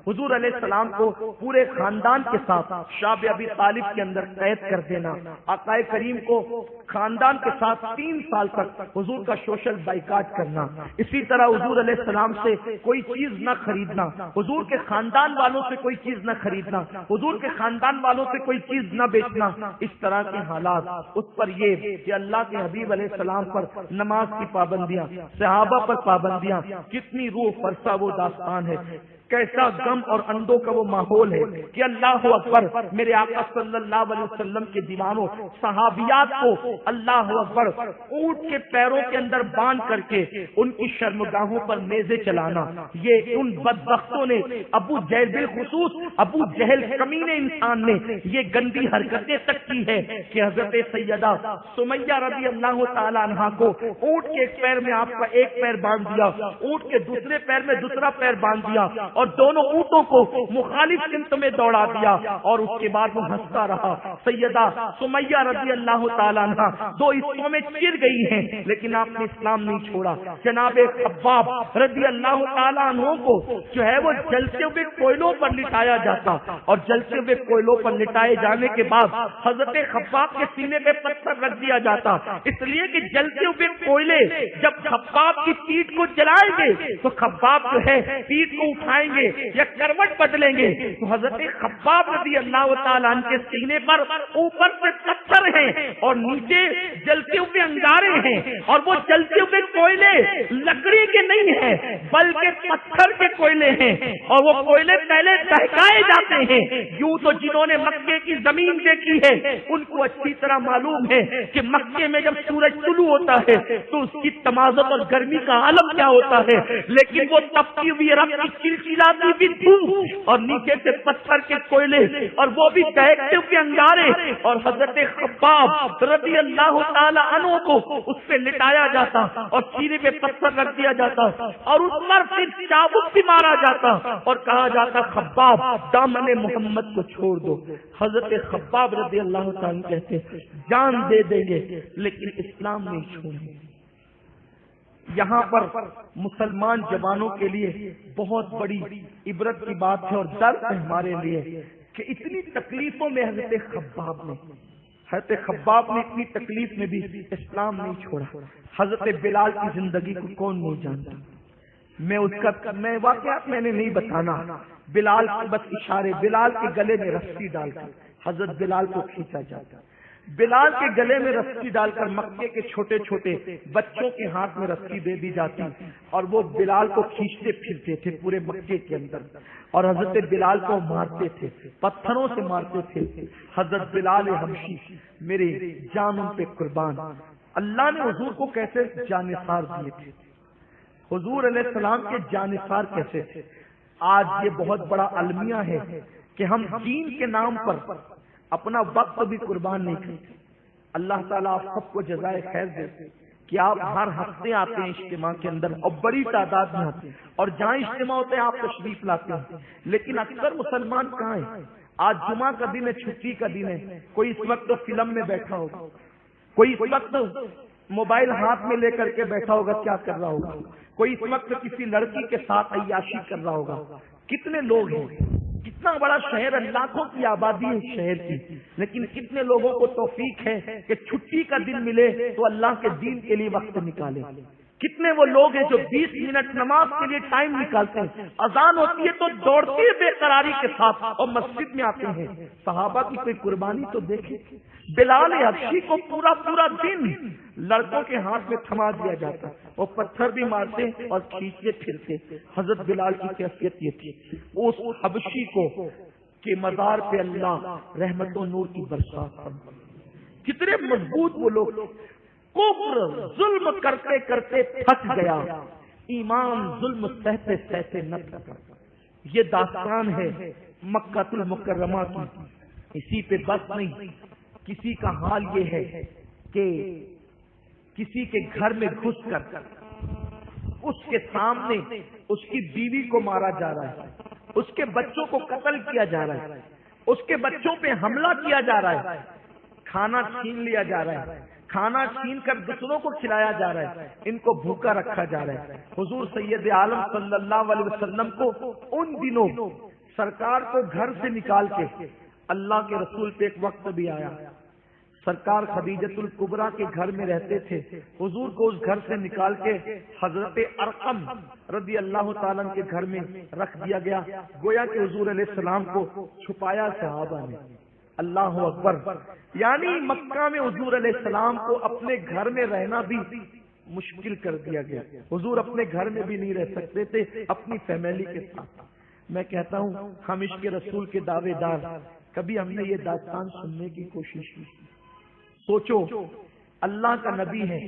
حضور علیہ السلام کو پورے خاندان کے ساتھ شاب ابی طالب کے اندر قید کر دینا، آقائے کریم کو خاندان کے ساتھ 3 سال تک حضور کا سوشل بائیکاٹ کرنا، اسی طرح حضور علیہ السلام سے کوئی چیز نہ خریدنا، حضور کے خاندان والوں سے کوئی چیز نہ خریدنا، حضور کے خاندان والوں سے کوئی چیز نہ بیچنا، اس طرح کے حالات۔ اس پر یہ کہ اللہ کے حبیب علیہ السلام پر نماز کی پابندیاں، صحابہ پر پابندیاں، کتنی روح فرسا وہ داستان ہے، کیسا غم اور اندوں کا وہ ماحول ہے کہ اللہ اکبر، میرے آقا صلی اللہ علیہ وسلم کے دیوانوں صحابیات کو اللہ اکبر اونٹ کے پیروں کے اندر باندھ کر کے ان کی شرمگاہوں پر نیزے چلانا، یہ ان بدبختوں نے، ابو جہل بالخصوص ابو جہل کمینے انسان نے یہ گندی حرکتیں تک کی ہے کہ حضرت سیدہ سمیہ رضی اللہ تعالی عنہا کو اونٹ کے ایک پیر میں آپ کا ایک پیر باندھ دیا، اونٹ کے دوسرے پیر میں دوسرا پیر باندھ دیا اور دونوں اونٹوں کو مخالف سمت میں دوڑا دیا، اور اس کے بعد وہ ہنستا رہا۔ سیدہ سمیہ رضی اللہ تعالیٰ عنہ 2 حصوں میں چر گئی ہیں، لیکن آپ نے اسلام نہیں چھوڑا۔ جناب خباب رضی اللہ تعالیٰ عنہ کو جو ہے وہ جلتے ہوئے کوئلوں پر لٹایا جاتا، اور جلتے ہوئے کوئلوں پر لٹائے جانے کے بعد حضرت خباب کے سینے پہ پتھر رکھ دیا جاتا، اس لیے کہ جلتے ہوئے کوئلے جب خباب کی پیٹھ کو جلائیں گے تو خباب جو ہے پیٹھ کو اٹھائیں گے یا کروٹ بدلیں گے، تو حضرت خباب رضی اللہ تعالیٰ عنہ کے سینے پر اوپر سے پتھر ہیں اور نیچے جلتے ہوئے انگارے ہیں، اور وہ جلتے ہوئے کوئلے لکڑی کے نہیں ہیں بلکہ پتھر کے کوئلے ہیں، اور وہ کوئلے پہلے دہکائے جاتے ہیں۔ یوں تو جنہوں نے مکے کی زمین دیکھی ہے ان کو اچھی طرح معلوم ہے کہ مکے میں جب سورج طلوع ہوتا ہے تو اس کی تمازت اور گرمی کا عالم کیا ہوتا ہے، لیکن وہ تپتی ہوئی رب کی چلچلاتی بھی دھوپ اور نیچے سے پتھر کے کوئلے اور وہ بھی دہکتے ہوئے انگارے، اور حضرت خباب رضی اللہ تعالی عنہ کو اس پہ لٹایا جاتا اور سینے پہ پتھر رکھ دیا جاتا اور اس پر پھر چابک بھی مارا جاتا اور کہا جاتا خباب دامن محمد کو چھوڑ دو۔ حضرت خباب رضی اللہ تعالی کہتے جان دے دیں گے لیکن اسلام نہیں چھوڑیں گے۔ یہاں پر مسلمان جوانوں کے لیے بہت بڑی عبرت کی بات ہے اور درد ہے ہمارے لیے کہ اتنی تکلیفوں میں حضرت خباب نے اتنی تکلیف میں بھی اسلام نہیں چھوڑا۔ حضرت بلال کی زندگی کو کون نہیں جانتا، میں واقعات میں نے نہیں بتانا، بلال کے بس اشارے، بلال کے گلے میں رسی ڈال کر حضرت بلال کو کھینچا جاتا، بلال کے گلے میں رسی ڈال کر مکے کے چھوٹے چھوٹے بچوں کے ہاتھ میں رسی دے دی جاتی اور وہ بلال کو کھینچتے پھرتے تھے پورے مکے کے اندر، اور حضرت بلال کو مارتے تھے، پتھروں سے مارتے تھے۔ حضرت بلال حبشی میرے جان ان پہ قربان، اللہ نے حضور کو کیسے جانثار دیے تھے، حضور علیہ السلام کے جانثار کیسے تھے۔ آج یہ بہت بڑا المیہ ہے کہ ہم دین کے نام پر اپنا وقت بھی قربان نہیں کرتے۔ اللہ تعالیٰ آپ سب کو جزائے خیر دے کہ آپ ہر ہفتے آتے ہیں اجتماع کے اندر اور بڑی تعداد میں آتے ہیں، اور جہاں اجتماع ہوتے ہیں آپ تشریف لاتے ہیں، لیکن اکثر مسلمان کہاں ہیں؟ آج جمعہ کا دن ہے، چھٹی کا دن ہے، کوئی اس وقت فلم میں بیٹھا ہوگا، کوئی اس وقت موبائل ہاتھ میں لے کر کے بیٹھا ہوگا، کیا کر رہا ہوگا، کوئی اس وقت کسی لڑکی کے ساتھ عیاشی کر رہا ہوگا۔ کتنے لوگ ہیں، کتنا بڑا شہر ہے، لاکھوں کی آبادی ہے شہر کی، لیکن کتنے لوگوں کو توفیق ہے کہ چھٹی کا دن ملے تو اللہ کے دین کے لیے وقت نکالے؟ کتنے وہ لوگ ہیں جو 20 منٹ نماز کے لیے ٹائم نکالتے ہیں، اذان ہوتی ہے تو دوڑتے ہیں بے قراری کے ساتھ اور مسجد میں آتے ہیں؟ صحابہ کی کوئی قربانی تو دیکھیں۔ بلال حبشی کو پورا دن لڑکوں کے ہاتھ میں تھما دیا جاتا، وہ پتھر بھی مارتے اور کھینچتے پھرتے۔ حضرت بلال کی کیفیت یہ تھی، اس حبشی کو کہ مزار پہ اللہ رحمت و نور کی برسات فرمائے۔ کتنے مضبوط وہ لوگ، کفر ظلم کرتے کرتے تھک گیا، ایمان ظلم سہتے سہتے نہ تھکا۔ یہ داستان ہے مکہ المکرمہ کی۔ اسی پہ بس نہیں، کسی کا حال یہ ہے کہ کسی کے گھر میں گھس کر اس کے سامنے اس کی بیوی کو مارا جا رہا ہے، اس کے بچوں کو قتل کیا جا رہا ہے، اس کے بچوں پہ حملہ کیا جا رہا ہے، کھانا چھین لیا جا رہا ہے، کھانا چھین کر دوسروں کو کھلایا جا رہا ہے، ان کو بھوکا رکھا جا رہا ہے۔ حضور سید عالم صلی اللہ علیہ وسلم کو ان دنوں سرکار کو گھر سے نکال کے اللہ کے رسول پہ ایک وقت بھی آیا، سرکار خدیجۃ الکبریٰ کے گھر میں رہتے تھے، حضور کو اس گھر سے نکال کے حضرت ارقم رضی اللہ تعالیٰ کے گھر میں رکھ دیا گیا، گویا کہ حضور علیہ السلام کو چھپایا صحابہ نے۔ اللہ اکبر، یعنی مکہ میں حضور علیہ السلام کو اپنے گھر میں رہنا بھی مشکل کر دیا گیا، حضور اپنے گھر میں بھی نہیں رہ سکتے تھے اپنی فیملی کے ساتھ۔ میں کہتا ہوں ہم عشق رسول کے دعوے دار، کبھی ہم نے یہ داستان سننے کی کوشش کی؟ سوچو، اللہ کا نبی ہے،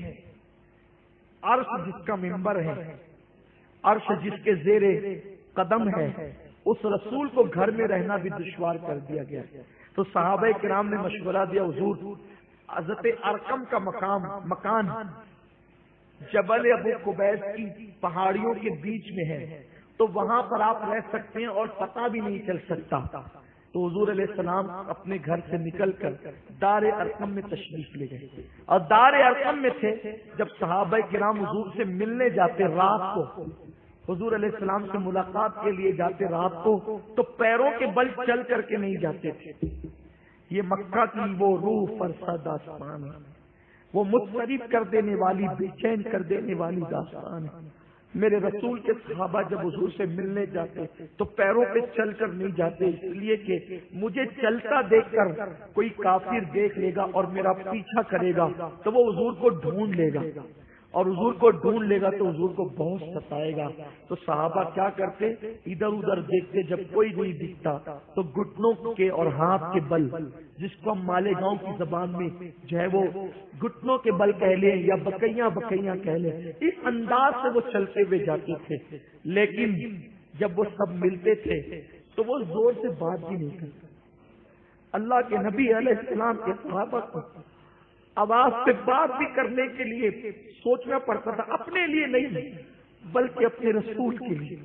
عرش جس کا منبر ہے، عرش جس کے زیر قدم ہے، اس رسول کو گھر میں رہنا بھی دشوار کر دیا گیا۔ تو صحابہ کرام نے مشورہ دیا، حضور حضرت ارقم کا مکان جبل ابو قبیس کی پہاڑیوں کے بیچ میں ہے، تو وہاں پر آپ رہ سکتے ہیں اور پتہ بھی نہیں چل سکتا۔ تو حضور علیہ السلام اپنے گھر سے نکل کر دار ارقم میں تشریف لے گئے، اور دار ارقم میں تھے جب صحابہ کرام حضور سے ملنے جاتے رات کو، حضور علیہ السلام سے ملاقات کے لیے جاتے رات کو، تو پیروں کے بل چل کر کے نہیں جاتے تھے۔ یہ مکہ کی وہ روح فرسا داستان ہے، وہ مضطرب کر دینے والی، بے چین کر دینے والی داستان ہے۔ میرے رسول کے صحابہ جب حضور سے ملنے جاتے تو پیروں پہ چل کر نہیں جاتے، اس لیے کہ مجھے چلتا دیکھ کر کوئی کافر دیکھ لے گا اور میرا پیچھا کرے گا تو وہ حضور کو ڈھونڈ لے گا، اور حضور کو ڈھونڈ لے گا تو حضور کو بہت ستائے گا۔ تو صحابہ کیا کرتے، ادھر ادھر دیکھتے، جب کوئی نہیں دکھتا تو گھٹنوں کے اور ہاتھ کے بل، جس کو ہم مالیگاؤں کی زبان میں جو ہے وہ گھٹنوں کے بل کہہ لیں یا بکیاں کہہ لیں، اس انداز سے وہ چلتے ہوئے جاتے تھے۔ لیکن جب وہ سب ملتے تھے تو وہ زور سے بات بھی نہیں کرتے۔ اللہ کے نبی علیہ السلام کے صحابہ کو آواز سے بات بھی کرنے کے لیے سوچنا پڑتا تھا، اپنے لیے نہیں بلکہ اپنے رسول کے لیے۔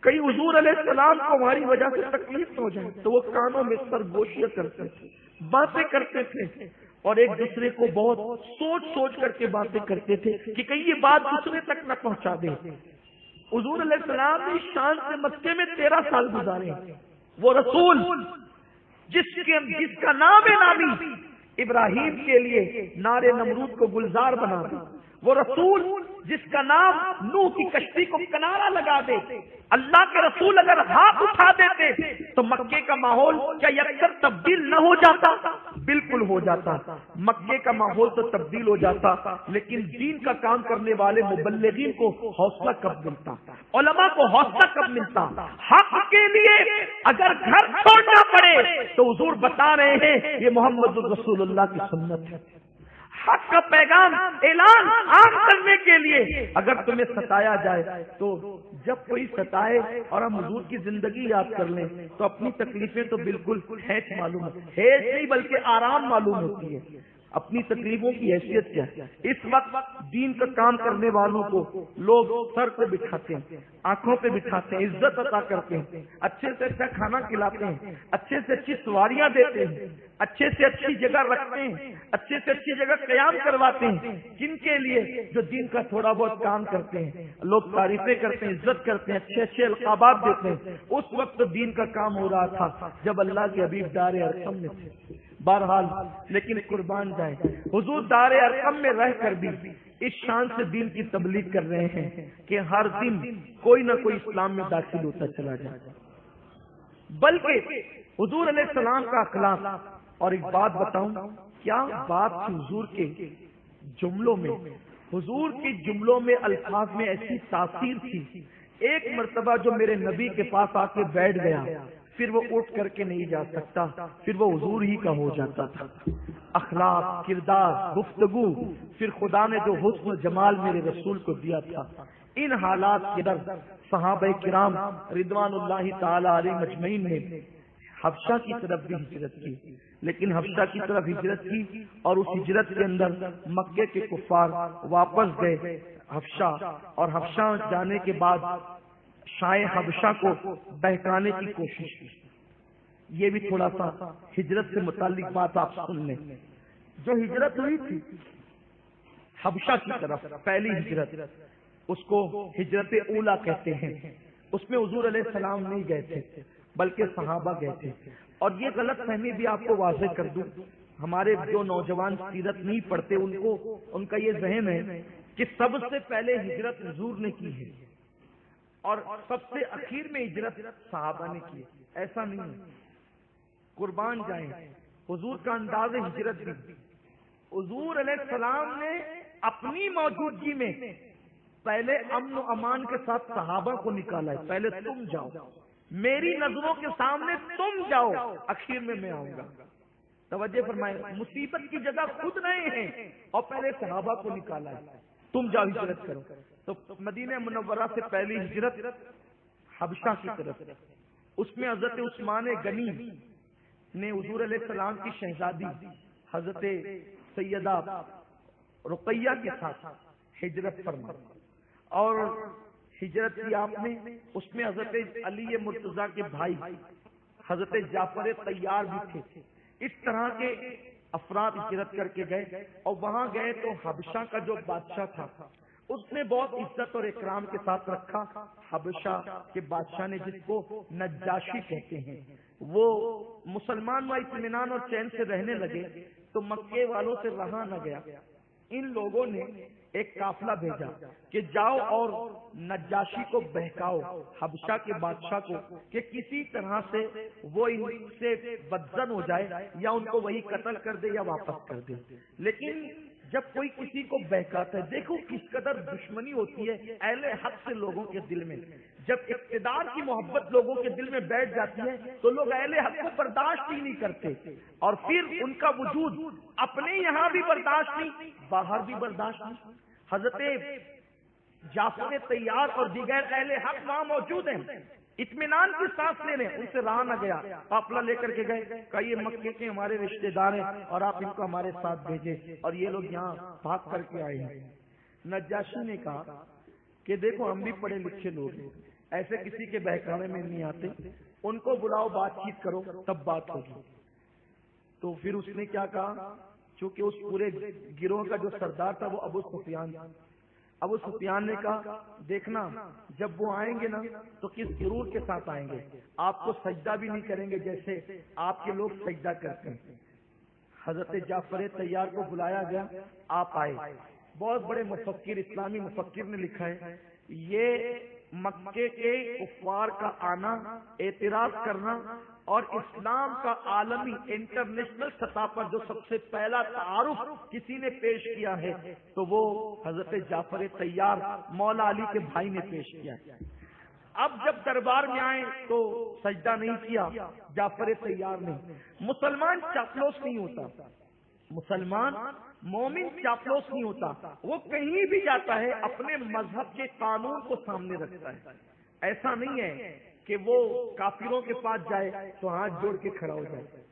کئی حضور علیہ السلام کو ہماری وجہ سے تکلیف ہو جائے تو وہ کانوں میں سرگوشیاں کرتے تھے، باتیں کرتے تھے، اور ایک دوسرے کو بہت سوچ کر کے باتیں کرتے تھے کہ کہیں یہ بات دوسرے تک نہ پہنچا دیں۔ حضور علیہ السلام نے شان سے مکے میں 13 سال گزارے، وہ رسول جس کا نام نامی ابراہیم کے لیے نار نمرود کو گلزار بنا دے، وہ رسول جس کا نام نوح کی کشتی کو کنارہ لگا دے۔ اللہ کے رسول اگر ہاتھ اٹھا دیتے تو مکے کا ماحول کیا یکسر تبدیل نہ ہو جاتا؟ بالکل ہو جاتا، مکے کا ماحول تو تبدیل ہو جاتا، لیکن دین کا کام کرنے والے مبلغین کو حوصلہ کب ملتا، علماء کو حوصلہ کب ملتا؟ حق کے لیے اگر گھر چھوڑنا پڑے تو حضور بتا رہے ہیں یہ محمد رسول اللہ کی سنت ہے۔ حق کا پیغام اعلان عام کرنے کے لیے اگر تمہیں ستایا جائے تو جب کوئی ستائے اور ہم حضور کی زندگی یاد کر لیں تو اپنی تکلیفیں تو بالکل ہیچ معلوم ہے، ہیچ نہیں بلکہ آرام معلوم ہوتی ہے۔ اپنی تکلیفوں کی حیثیت کیا ہے؟ اس وقت دین کا کام کرنے والوں کو لوگ سر پہ بٹھاتے ہیں، آنکھوں پہ بٹھاتے ہیں، عزت عطا کرتے ہیں، اچھے سے اچھا کھانا کھلاتے ہیں، اچھے سے اچھی سواریاں دیتے ہیں، اچھے سے اچھی جگہ رکھتے ہیں، اچھے سے اچھی جگہ قیام کرواتے ہیں۔ کن کے لیے؟ جو دین کا تھوڑا بہت کام کرتے ہیں، لوگ تعریفیں کرتے ہیں، عزت کرتے ہیں، اچھے اچھے القابات دیتے ہیں۔ اس وقت دین کا کام ہو رہا تھا جب اللہ کے حبیب دار ارقم میں تھے۔ بہرحال لیکن قربان جائیں، حضور دار ارقم میں رہ کر بھی اس شان سے دین کی تبلیغ کر رہے ہیں کہ ہر دن کوئی نہ کوئی اسلام میں داخل ہوتا چلا جائے۔ بلکہ حضور علیہ السلام کا اخلاق، اور ایک بات بتاؤں، کیا بات تھی حضور کے جملوں میں، حضور کے جملوں میں الفاظ میں ایسی تاثیر تھی، ایک مرتبہ جو میرے نبی کے پاس آ کے بیٹھ گیا پھر وہ اٹھ کر کے نہیں جا سکتا، پھر وہ حضور ہی کا ہو جاتا تھا۔ اخلاق، کردار، گفتگو، پھر خدا نے جو حسن و جمال میرے رسول کو دیا تھا، ان حالات کے در صحابہ کرام رضوان اللہ تعالی علیہ مجمعین نے حبشہ کی طرف بھی ہجرت کی، لیکن حبشہ کی طرف ہجرت کی اور اس ہجرت کے اندر مکے کے کفار واپس گئے حبشہ، اور حبشہ جانے کے بعد شاہ حبشہ کو بہکانے کی کوشش کی۔ یہ بھی تھوڑا سا ہجرت سے متعلق بات آپ سن لیں۔ جو ہجرت ہوئی تھی حبشہ کی طرف، پہلی ہجرت، اس کو ہجرت اولا کہتے ہیں، اس میں حضور علیہ السلام نہیں گئے تھے بلکہ صحابہ گئے تھے۔ اور یہ غلط فہمی بھی آپ کو واضح کر دوں، ہمارے جو نوجوان سیرت نہیں پڑھتے ان کا یہ ذہن ہے کہ سب سے پہلے ہجرت حضور نے کی ہے اور سب سے اخیر میں ہجرت صحابہ نے کی ہے۔ ایسا نہیں ہے، قربان جائیں، حضور کا انداز ہجرت بھی، حضور علیہ السلام نے اپنی موجودگی میں پہلے امن و امان کے ساتھ صحابہ کو نکالا ہے، پہلے تم جاؤ، میری نظروں کے سامنے تم جاؤ، اخیر میں آؤں گا۔ توجہ فرمائیں، مصیبت کی جگہ خود رہے ہیں اور پہلے صحابہ کو نکالا ہے، تم جاؤ ہجرت کرو۔ تو مدینہ منورہ سے پہلی ہجرت حبشہ کی طرف، اس میں حضرت عثمان غنی نے حضور علیہ السلام کی شہزادی حضرت سیدہ رقیہ کے ساتھ ہجرت فرمائی، اور ہجرت کی آپ نے، اس میں حضرت علی مرتضیٰ کے بھائی حضرت جعفر طیار بھی تھے۔ اس طرح کے افراد ہجرت کر کے گئے، اور وہاں گئے تو حبشہ کا جو بادشاہ تھا اس نے بہت عزت اور اکرام کے ساتھ رکھا۔ حبشہ کے بادشاہ نے، جس کو نجاشی کہتے ہیں، وہ مسلمان و اطمینان اور چین سے رہنے لگے تو مکے والوں سے رہا نہ گیا، ان لوگوں نے ایک قافلہ بھیجا کہ جاؤ اور نجاشی کو بہکاؤ، حبشہ کے بادشاہ کو، کہ کسی طرح سے وہ ان سے بدزن ہو جائے یا ان کو وہی قتل کر دے یا واپس کر دے۔ لیکن جب کوئی کسی کو بہکاتا ہے، دیکھو کس قدر دشمنی ہوتی ہے اہل حق سے لوگوں کے دل میں، جب اقتدار کی محبت لوگوں کے دل میں بیٹھ جاتی ہے تو لوگ اہل حق کو برداشت ہی نہیں کرتے، اور پھر ان کا وجود اپنے یہاں بھی برداشت نہیں، باہر بھی برداشت نہیں۔ حضرت جعفر طیار اور دیگر اہل حق وہاں موجود ہیں، اطمینان کی سانس لے رہے ہیں، ان سے رہا نہ گیا، قافلہ لے کر کے گئے، کہا یہ مکے کے ہمارے رشتے دار ہیں اور آپ ان کو ہمارے ساتھ بھیجے، اور یہ لوگ یہاں بھاگ کر کے آئے ہیں۔ نجاشی نے کہا کہ دیکھو ہم بھی پڑھے لکھے لوگ ہیں، ایسے کسی کے بہکاوے میں نہیں آتے، ان کو بلاؤ، بات چیت کرو، تب بات ہوگی۔ تو پھر اس نے کیا کہا، چونکہ اس پورے گروہ کا جو سردار تھا وہ ابو سفیان تھا، ابو سفیان نے کہا دیکھنا جب وہ آئیں گے نا تو کس غرور کے ساتھ آئیں گے، آپ کو سجدہ بھی نہیں کریں گے جیسے آپ کے لوگ سجدہ کرتے ہیں۔ حضرت جعفر طیار کو بلایا گیا، آپ آئے، بہت بڑے مفکر، اسلامی مفکر نے لکھا ہے یہ مکے کے کفار کا آنا، اعتراض کرنا، اور اسلام کا عالمی انٹرنیشنل سطح پر جو سب سے پہلا تعارف کسی نے پیش کیا ہے تو وہ حضرت جعفر طیار مولا علی کے بھائی نے پیش کیا۔ اب جب دربار میں آئے تو سجدہ نہیں کیا جعفر طیار نے۔ مسلمان چاپلوس نہیں ہوتا، مسلمان مومن چاپلوس نہیں ہوتا، وہ کہیں بھی جاتا ہے اپنے مذہب کے قانون کو سامنے رکھتا ہے، ایسا نہیں ہے کہ وہ کافروں کے پاس جائے تو ہاتھ جوڑ کے کھڑا ہو جائے،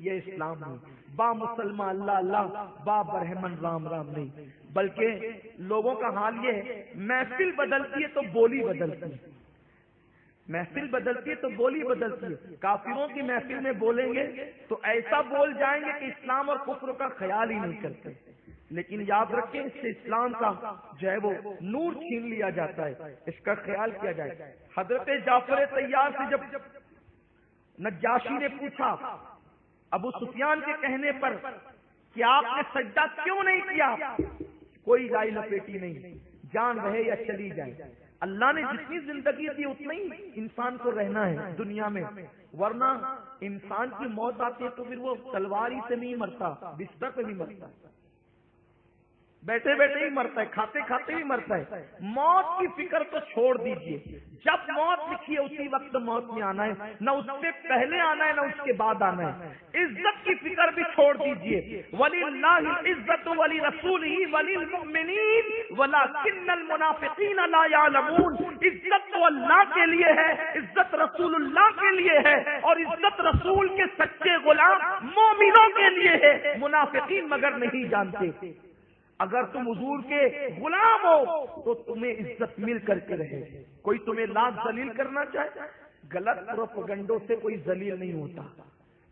یہ اسلام نہیں۔ با مسلمان اللہ اللہ، با برہمن رام رام نہیں، بلکہ لوگوں کا حال یہ ہے محفل بدلتی ہے تو بولی بدلتی ہے، محفل بدلتی ہے تو بولی بدلتی ہے۔ کافروں کی محفل میں بولیں گے تو ایسا بول جائیں گے کہ اسلام اور کفر کا خیال ہی نہیں کرتے، لیکن یاد رکھیں اس سے اسلام کا جو ہے وہ نور چھین لیا جاتا ہے، اس کا خیال کیا جائے۔ حضرت جعفر طیار سے جب نجاشی نے پوچھا ابو سفیان کے کہنے پر کہ آپ نے سجدہ کیوں نہیں کیا؟ کوئی لائی لپیٹی نہیں، جان رہے یا چلی جائے، اللہ نے جتنی زندگی دی اتنا ہی انسان کو رہنا ہے دنیا میں، ورنہ انسان کی موت آتی ہے تو پھر وہ تلوار ہی سے نہیں مرتا، بستر پہ بھی مرتا ہے، بیٹھے بیٹھے ہی مرتا ہے، کھاتے کھاتے ہی مرتا ہے۔ موت کی فکر تو چھوڑ دیجئے، جب موت لکھی ہے اسی وقت موت میں آنا ہے، نہ اس سے پہلے آنا ہے نہ اس کے بعد آنا ہے۔ عزت کی فکر بھی چھوڑ دیجئے، وَلِلَّهِ الْعِزَّةُ وَلِرَسُولِهِ وَلِلْمُؤْمِنِينَ وَلَكِنَّ الْمُنَافِقِينَ لَا يَعْلَمُونَ۔ عزت تو اللہ کے لیے ہے، عزت رسول اللہ کے لیے ہے، اور عزت رسول کے سچے غلام مومنوں کے لیے ہے، منافقین مگر نہیں جانتے۔ اگر تم حضور کے غلام ہو تو تمہیں عزت مل کر کے رہے، کوئی تمہیں لاکھ ذلیل کرنا چاہے، غلط پروپیگنڈوں سے کوئی ذلیل نہیں ہوتا۔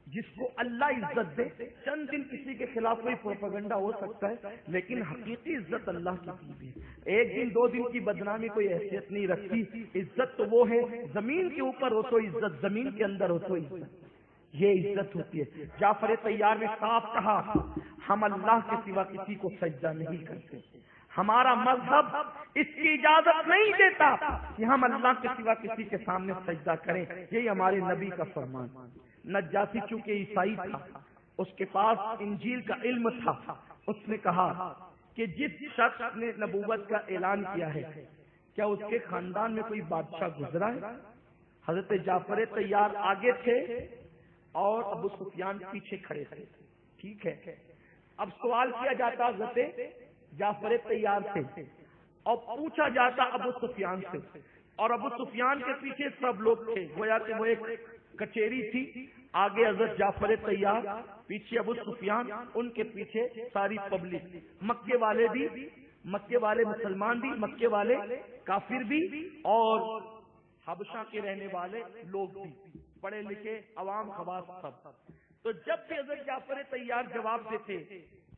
جس کو اللہ عزت دے، چند دن کسی کے خلاف کوئی پروپیگنڈا ہو سکتا ہے، لیکن حقیقی عزت اللہ کی دی ہے۔ ایک دن دو دن کی بدنامی کوئی حیثیت نہیں رکھتی، عزت تو وہ ہے زمین کے اوپر ہو تو عزت، زمین کے اندر ہو تو عزت، یہ عزت ہوتی ہے۔ جعفر طیار نے صاف کہا ہم اللہ کے سوا کسی کو سجدہ نہیں کرتے، ہمارا مذہب اس کی اجازت نہیں دیتا کہ ہم اللہ کے سوا کسی کے سامنے سجدہ کریں، یہی ہمارے نبی کا فرمان۔ نجاشی چونکہ عیسائی تھا، اس کے پاس انجیل کا علم تھا، اس نے کہا کہ جس شخص نے نبوت کا اعلان کیا ہے کیا اس کے خاندان میں کوئی بادشاہ گزرا ہے؟ حضرت جعفر طیار آگے تھے اور ابو سفیان پیچھے کھڑے تھے، ٹھیک ہے۔ اب سوال کیا جاتا حضرت جعفر طیار سے اور پوچھا جاتا ابو سفیان سے، اور ابو سفیان کے پیچھے سب لوگ تھے، گویا کہ وہ ایک کچہری تھی، آگے حضرت جعفر طیار، پیچھے ابو سفیان، ان کے پیچھے ساری پبلک، مکے والے بھی، مکے والے مسلمان بھی، مکے والے کافر بھی، اور حبشہ کے رہنے والے لوگ بھی، پڑھے لکھے عوام خواص سب۔ تو جب بھی حضرت جعفر طیار جواب دیتے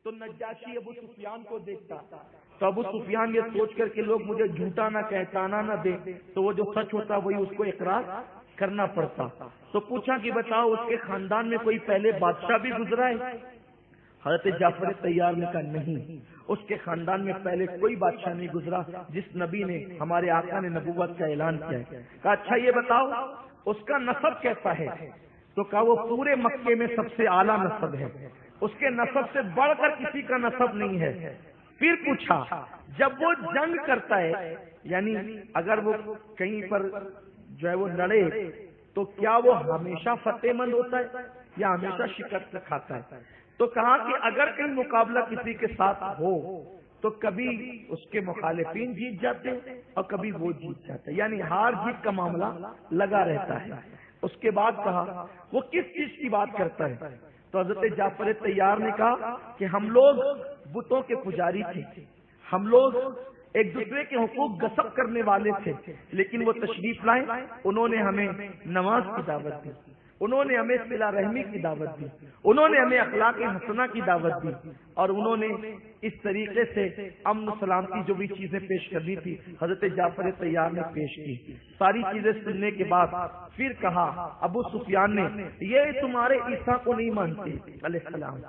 تو نجاشی ابو سفیان کو دیکھتا، تو ابو سفیان یہ سوچ کر کہ لوگ مجھے جھوٹا نہ کہے، تانا نہ دے، تو وہ جو سچ ہوتا وہی اس کو اقرار کرنا پڑتا۔ تو پوچھا کہ بتاؤ اس کے خاندان میں کوئی پہلے بادشاہ بھی گزرا ہے؟ حضرت جعفر طیار نے کہا نہیں، اس کے خاندان میں پہلے کوئی بادشاہ نہیں گزرا جس نبی نے، ہمارے آقا نے نبوت کا اعلان کیا ہے۔ کہا اچھا یہ بتاؤ اس کا نسب کیسا ہے؟ تو کہا وہ پورے مکے میں سب سے اعلیٰ نسب ہے، اس کے نسب سے بڑھ کر کسی کا نسب نہیں ہے۔ پھر پوچھا جب وہ جنگ کرتا ہے، یعنی اگر وہ کہیں پر جو ہے وہ لڑے تو کیا وہ ہمیشہ فتح مند ہوتا ہے یا ہمیشہ شکست کھاتا ہے؟ تو کہا کہ اگر کہیں مقابلہ کسی کے ساتھ ہو تو کبھی اس کے مخالفین جیت جاتے ہیں اور کبھی وہ جیت جاتے ہیں، یعنی ہار جیت کا معاملہ لگا رہتا ہے۔ اس کے بعد کہا وہ کس چیز کی بات کرتا ہے؟ تو حضرت جعفر طیار نے کہا کہ ہم لوگ بتوں کے پجاری تھے، ہم لوگ ایک دوسرے کے حقوق غصب کرنے والے تھے، لیکن وہ تشریف لائے، انہوں نے ہمیں نماز کی دعوت دی، انہوں نے ہمیں صلہ رحمی کی دعوت دی، انہوں نے ہمیں اخلاق حسنہ کی دعوت دی، اور انہوں نے اس طریقے سے امن و سلام کی جو بھی چیزیں پیش کرنی تھی حضرت جعفر طیار نے پیش کی۔ ساری چیزیں سننے کے بعد پھر کہا ابو سفیان نے یہ تمہارے عیسیٰ کو نہیں مانتے علیہ السلام۔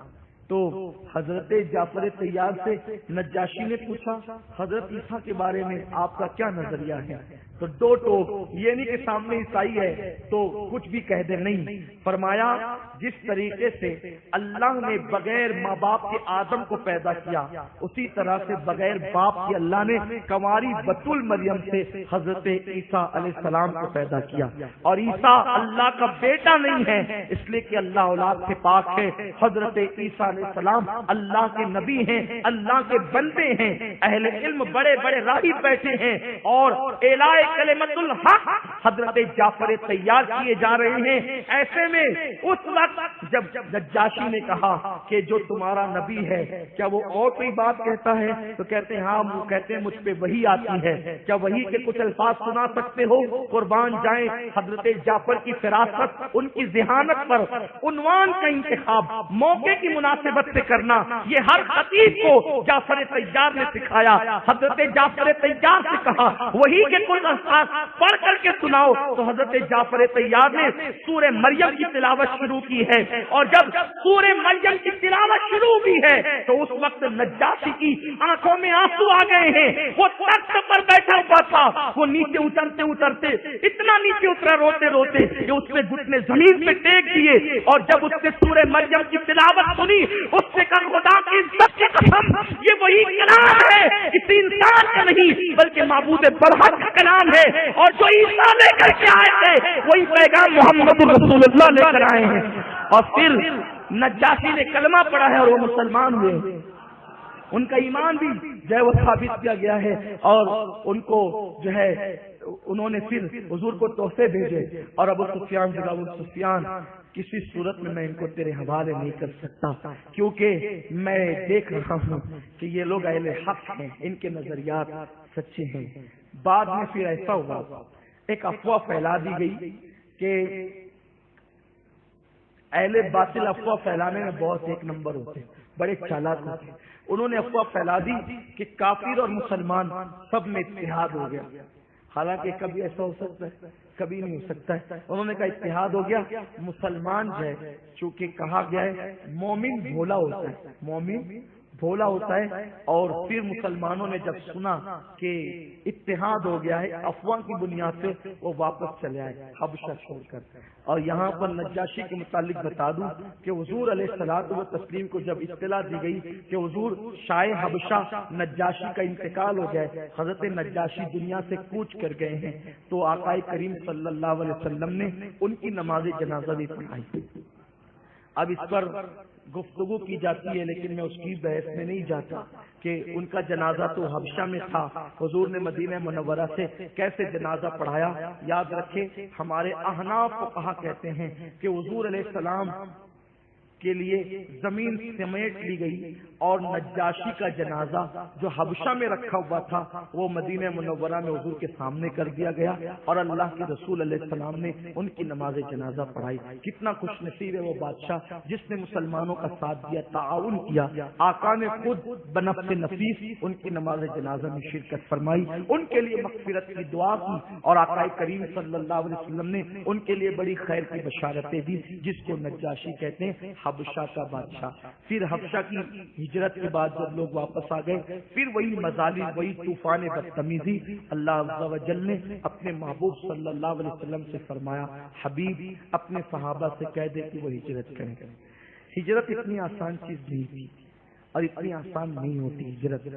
تو حضرت جعفر طیار سے نجاشی نے پوچھا حضرت عیسیٰ کے بارے میں آپ کا کیا نظریہ ہے؟ تو دو ٹوک، یہ نہیں کہ سامنے عیسائی ہے تو کچھ بھی کہہ دے، نہیں، فرمایا جس طریقے سے اللہ نے بغیر ماں باپ کے آدم کو پیدا کیا اسی طرح سے بغیر باپ کے اللہ نے کنواری بتول مریم سے حضرت عیسیٰ علیہ السلام کو پیدا کیا، اور عیسیٰ اللہ کا بیٹا نہیں ہے اس لیے کہ اللہ اولاد سے پاک ہے۔ حضرت عیسیٰ علیہ السلام اللہ کے نبی ہیں، اللہ کے بندے ہیں، اہل علم بڑے بڑے راہب بیٹھے ہیں، اور اعلاء کلمت الحق حضرت جعفر طیار کیے جا رہے ہیں۔ ایسے میں اس وقت جب نجاشی نے کہا کہ جو تمہارا نبی ہے کیا وہ اور کوئی بات کہتا ہے؟ تو کہتے ہیں ہاں، وہ کہتے ہیں مجھ پہ وحی آتی ہے، کیا وحی کے کچھ الفاظ سنا سکتے ہو؟ قربان جائیں حضرت جعفر کی فراست، ان کی ذہانت پر عنوان کا انتخاب موقع کی مناسبت سے کرنا یہ ہر خطیب کو جعفر طیار نے سکھایا۔ حضرت جعفر طیار سے کہا وحی کے کچھ الفاظ پڑھ کر کے سناؤ. تو حضرت جعفر طیار نے سورہ مریم کی تلاوت شروع کی ہے, اور جب سورہ مریم کی تلاوت شروع ہوئی ہے تو اس وقت نجاشی کی آنکھوں میں آنسو آ گئے ہیں. وہ تخت پر بیٹھا ہوا تھا, وہ نیچے اترتے اترتے اتنا نیچے اترا روتے روتے کہ اس نے گھٹنے زمین پہ ٹیک دیے, اور جب اس نے سورہ مریم کی تلاوت سنی اس نے کہا خدا کی عزت کی قسم یہ وہی کلام ہے, کسی انسان کا نہیں بلکہ معبود برحق کا کلام ہے, اور جو عیسیٰ لے کر کے آئے تھے وہی پیغام محمد رسول اللہ لے کر آئے ہیں. اور پھر نجاشی نے کلمہ پڑھا ہے اور وہ مسلمان ہوئے. ان کا ایمان بھی جو ہے وہ ثابت کیا گیا ہے, اور ان کو جو ہے انہوں نے پھر حضور کو تحفے بھیجے. اور ابو سفیان سے ابو سفیان کسی صورت میں ان کو تیرے حوالے نہیں کر سکتا, کیونکہ میں دیکھ رہا ہوں کہ یہ لوگ اہل حق ہیں, ان کے نظریات سچے ہیں. بعد میں پھر ایسا ہوا, ایک افواہ پھیلا دی گئی کہ اہل باطل افواہ پھیلانے میں بہت ایک نمبر ہوتے, بڑے چالاک ہوتے. انہوں نے افواہ پھیلا دی کہ کافر اور مسلمان سب میں اتحاد ہو گیا. حالانکہ کبھی ایسا ہو سکتا ہے, کبھی نہیں ہو سکتا ہے. انہوں نے کہا اتحاد ہو گیا, مسلمان جو ہے چونکہ کہا گیا ہے مومن بھولا ہوتا ہے, مومن بھولا ہوتا ہے. اور پھر مسلمانوں نے جب سنا کہ اتحاد ہو گیا ہے افواہ کی بنیاد سے, وہ واپس چلے آئے حبشہ چھوڑ کر. اور یہاں پر نجاشی کے متعلق بتا دوں کہ حضور علیہ الصلوۃ والتسلیم کو جب اطلاع دی گئی کہ حضور شاہ حبشہ نجاشی کا انتقال ہو جائے, حضرت نجاشی دنیا سے کوچ کر گئے ہیں, تو آقا کریم صلی اللہ علیہ وسلم نے ان کی نماز جنازہ بھی پڑھائی. اب اس پر گفتگو کی جاتی ہے, لیکن میں اس کی بحث میں نہیں جاتا کہ ان کا جنازہ تو حبشہ میں تھا, حضور نے مدینہ منورہ سے کیسے جنازہ پڑھایا. یاد رکھیں ہمارے احناف فقہا کہتے ہیں کہ حضور علیہ السلام کے لیے زمین سمیٹ لی گئی, اور نجاشی کا جنازہ جو حبشہ میں رکھا ہوا تھا وہ مدینہ منورہ میں حضور کے سامنے کر دیا گیا, اور اللہ کے رسول علیہ السلام نے ان کی نماز جنازہ پڑھائی. کتنا خوش نصیب ہے وہ بادشاہ جس نے مسلمانوں کا ساتھ دیا, تعاون کیا. آقا نے خود بنفس نفیس ان کی نماز جنازہ میں شرکت فرمائی, ان کے لیے مغفرت کی دعا کی, اور آقا کریم صلی اللہ علیہ وسلم نے ان کے لیے بڑی خیر کی بشارتیں دی, جس کو نجاشی کہتے ہیں, حبشہ کا بادشاہ. پھر حبشہ کی ہجرت کے بعد جب لوگ واپس آ گئے, پھر وہی مظالم, وہی طوفان بدتمیزی. اللہ عز و جل نے اپنے محبوب صلی اللہ علیہ وسلم سے فرمایا حبیب اپنے صحابہ سے کہہ دے کہ وہ ہجرت کریں. ہجرت اتنی آسان چیز نہیں تھی, اور اتنی آسان نہیں ہوتی ہجرت.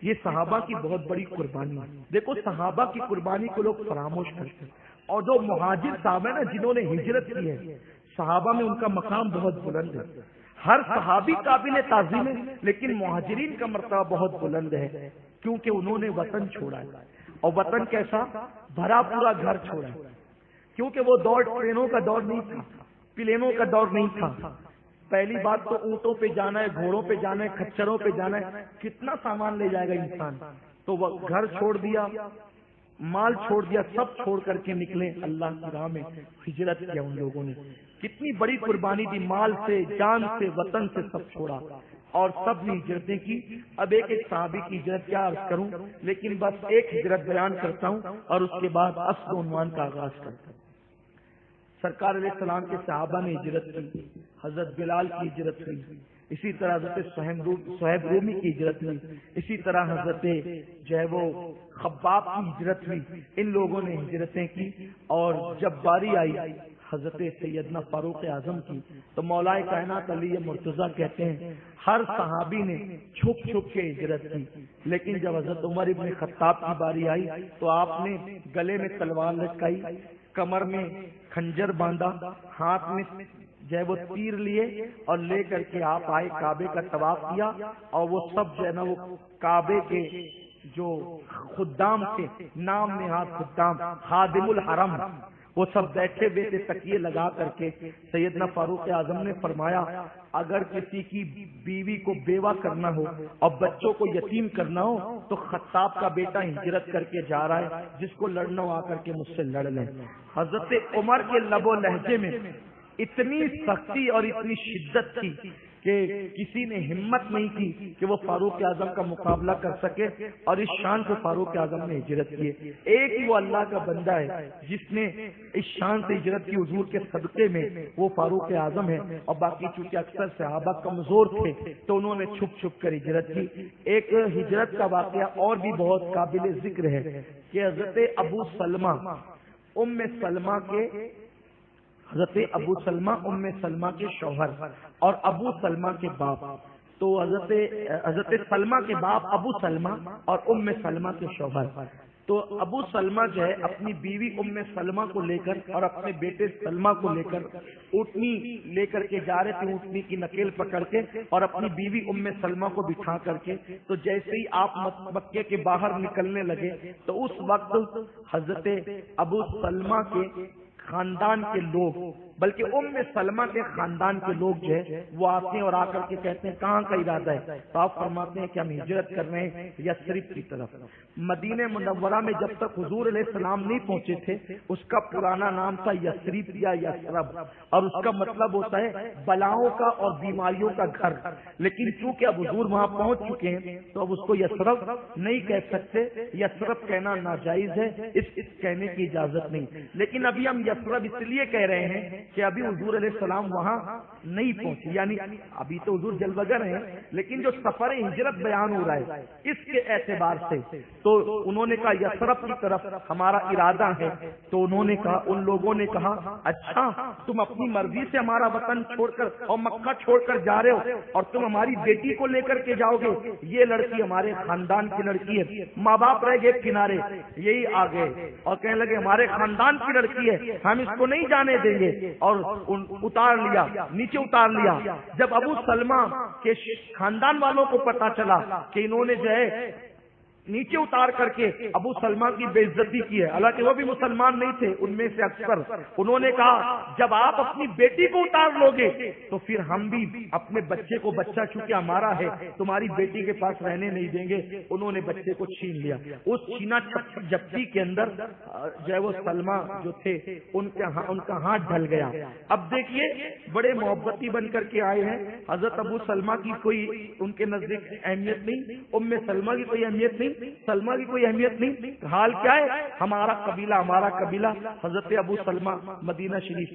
یہ صحابہ کی بہت بڑی قربانی ہے. دیکھو صحابہ کی قربانی کو لوگ فراموش کرتے ہیں, اور جو مہاجر صاحب ہیں نا جنہوں نے ہجرت کی ہے, صحابہ میں ان کا مقام بہت بلند ہے. ہر صحابی قابل تعظیم ہے, لیکن مہاجرین کا مرتبہ بہت بلند ہے, کیونکہ انہوں نے وطن چھوڑا ہے. اور وطن کیسا, بھرا پورا گھر چھوڑا ہے, کیونکہ وہ دور ٹرینوں کا دور نہیں تھا, پلینوں کا دور نہیں تھا. پہلی بات تو اونٹوں پہ جانا ہے, گھوڑوں پہ جانا ہے, کھچروں پہ جانا ہے, کتنا سامان لے جائے گا انسان. تو وہ گھر چھوڑ دیا, مال چھوڑ دیا, سب چھوڑ کر کے نکلے اللہ کی راہ میں. ہجرت کیا ان لوگوں نے, کتنی بڑی قربانی دی, مال سے, جان سے, وطن سے سب چھوڑا, اور سب نے ہجرتیں کی. اب ایک ایک صحابی کی ہجرت کیا عرض کروں, لیکن بس ایک ہجرت بیان کرتا ہوں اور اس کے بعد اصل عنوان کا آغاز کرتا ہوں. سرکار علیہ السلام کے صحابہ نے ہجرت کی, حضرت بلال کی ہجرت کی, اسی طرح حضرت صہیب رومی کی ہجرت ہوئی, اسی طرح حضرت جو ہے وہ خباب کی ہجرت ہوئی. ان لوگوں نے ہجرتیں کی, اور جب باری آئی حضرت سیدنا فاروق اعظم کی, تو مولا کائنات علی مرتضیٰ کہتے ہیں ہر صحابی نے چھپ چھپ کے ہجرت کی, لیکن جب حضرت عمر ابن خطاب کی باری آئی تو آپ نے گلے میں تلوار لٹکائی, کمر میں خنجر باندھا, ہاتھ میں جو ہے وہ تیر لیے, اور لے کر کے آپ آئے, کعبے کا طواف کیا. اور وہ سب جو ہے نا وہ کعبے کے جو خدام تھے, نام نہاد خدام, خادم الحرم, وہ سب بیٹھے بیٹھے تکیے لگا کر کے. سیدنا فاروق اعظم نے فرمایا اگر کسی کی بیوی کو بیوہ کرنا ہو اور بچوں کو یتیم کرنا ہو تو خطاب کا بیٹا ہجرت کر کے جا رہا ہے, جس کو لڑنا ہو آ کر کے مجھ سے لڑ لیں. حضرت عمر کے لب و لہجے میں اتنی سختی اور اتنی شدت تھی کہ کسی نے ہمت نہیں کی کہ وہ فاروق اعظم کا مقابلہ کر سکے، اور اس شان سے فاروق اعظم نے ہجرت کی۔ ایک ہی وہ اللہ کا بندہ ہے جس نے اس شان سے ہجرت کی، حضور کے صدقے میں، وہ فاروق اعظم ہے۔ اور باقی چونکہ اکثر صحابہ کمزور تھے تو انہوں نے چھپ چھپ کر ہجرت کی۔ ایک ہجرت کا واقعہ اور بھی بہت قابل ذکر ہے کہ حضرت ابو سلمہ ام سلمہ کے حضرت ابو سلمہ ام سلمہ کے شوہر اور ابو سلمہ کے باپ، تو حضرت سلمہ کے باپ ابو سلمہ اور ام سلمہ کے شوہر، تو ابو سلمہ جو ہے اپنی بیوی ام سلمہ کو لے کر اور اپنے بیٹے سلمہ کو لے کر اونٹنی لے کر کے جا رہے تھے، اونٹنی کی نکیل پکڑ کے، اور اپنی بیوی ام سلمہ کو بٹھا کر کے، تو جیسے ہی آپ مکے کے باہر نکلنے لگے تو اس وقت حضرت ابو سلمہ کے خاندان کے لوگ، بلکہ ام سلمہ کے خاندان کے لوگ جو ہے وہ آتے ہیں اور آ کر کے کہتے ہیں کہاں کا ارادہ ہے؟ تو آپ فرماتے ہیں کہ ہم ہجرت کر رہے ہیں یثرب کی طرف۔ مدینہ منورہ میں جب تک حضور علیہ السلام نہیں پہنچے تھے اس کا پرانا نام تھا یثرب یا یثرب، اور اس کا مطلب ہوتا ہے بلاؤں کا اور بیماریوں کا گھر، لیکن چونکہ اب حضور وہاں پہنچ چکے ہیں تو اب اس کو یثرب نہیں کہہ سکتے، یثرب کہنا ناجائز ہے، اس کہنے کی اجازت نہیں، لیکن ابھی ہم یثرب اس لیے کہہ رہے ہیں کہ ابھی حضور علیہ السلام وہاں نہیں پہنچے، یعنی ابھی تو حضور جلوگر ہیں، لیکن جو سفر ہجرت بیان ہو رہا ہے اس کے اعتبار سے تو انہوں نے کہا یثرب کی طرف ہمارا ارادہ ہے۔ تو انہوں نے کہا، ان لوگوں نے کہا اچھا تم اپنی مرضی سے ہمارا وطن چھوڑ کر اور مکہ چھوڑ کر جا رہے ہو اور تم ہماری بیٹی کو لے کر کے جاؤ گے؟ یہ لڑکی ہمارے خاندان کی لڑکی ہے، ماں باپ رہ گئے کنارے، یہی آ گئے اور کہنے لگے ہمارے خاندان کی لڑکی ہے، ہم اس کو نہیں جانے دیں گے، اور اتار لیا، نیچے اتار لیا۔ جب ابو سلمہ کے خاندان والوں کو پتا چلا کہ انہوں نے جو ہے نیچے اتار کر کے ابو سلمہ کی بے عزتی کی ہے، حالانکہ وہ بھی مسلمان نہیں تھے ان میں سے اکثر، انہوں نے کہا جب آپ اپنی بیٹی کو اتار لو گے تو پھر ہم بھی اپنے بچے کو، بچہ چونکہ ہمارا ہے تمہاری بیٹی کے پاس رہنے نہیں دیں گے۔ انہوں نے بچے کو چھین لیا۔ اس چھینا جپٹی کے اندر جو ہے وہ سلمہ جو تھے ان کا ہاتھ ڈھل گیا۔ اب دیکھیے بڑے محبتی بن کر کے آئے ہیں، حضرت ابو سلمہ کی کوئی ان کے نزدیک اہمیت نہیں، ام سلمہ کی کوئی اہمیت نہیں، سلمہ کی کوئی اہمیت نہیں، حال کیا ہے ہمارا قبیلہ۔ حضرت ابو سلمہ مدینہ شریف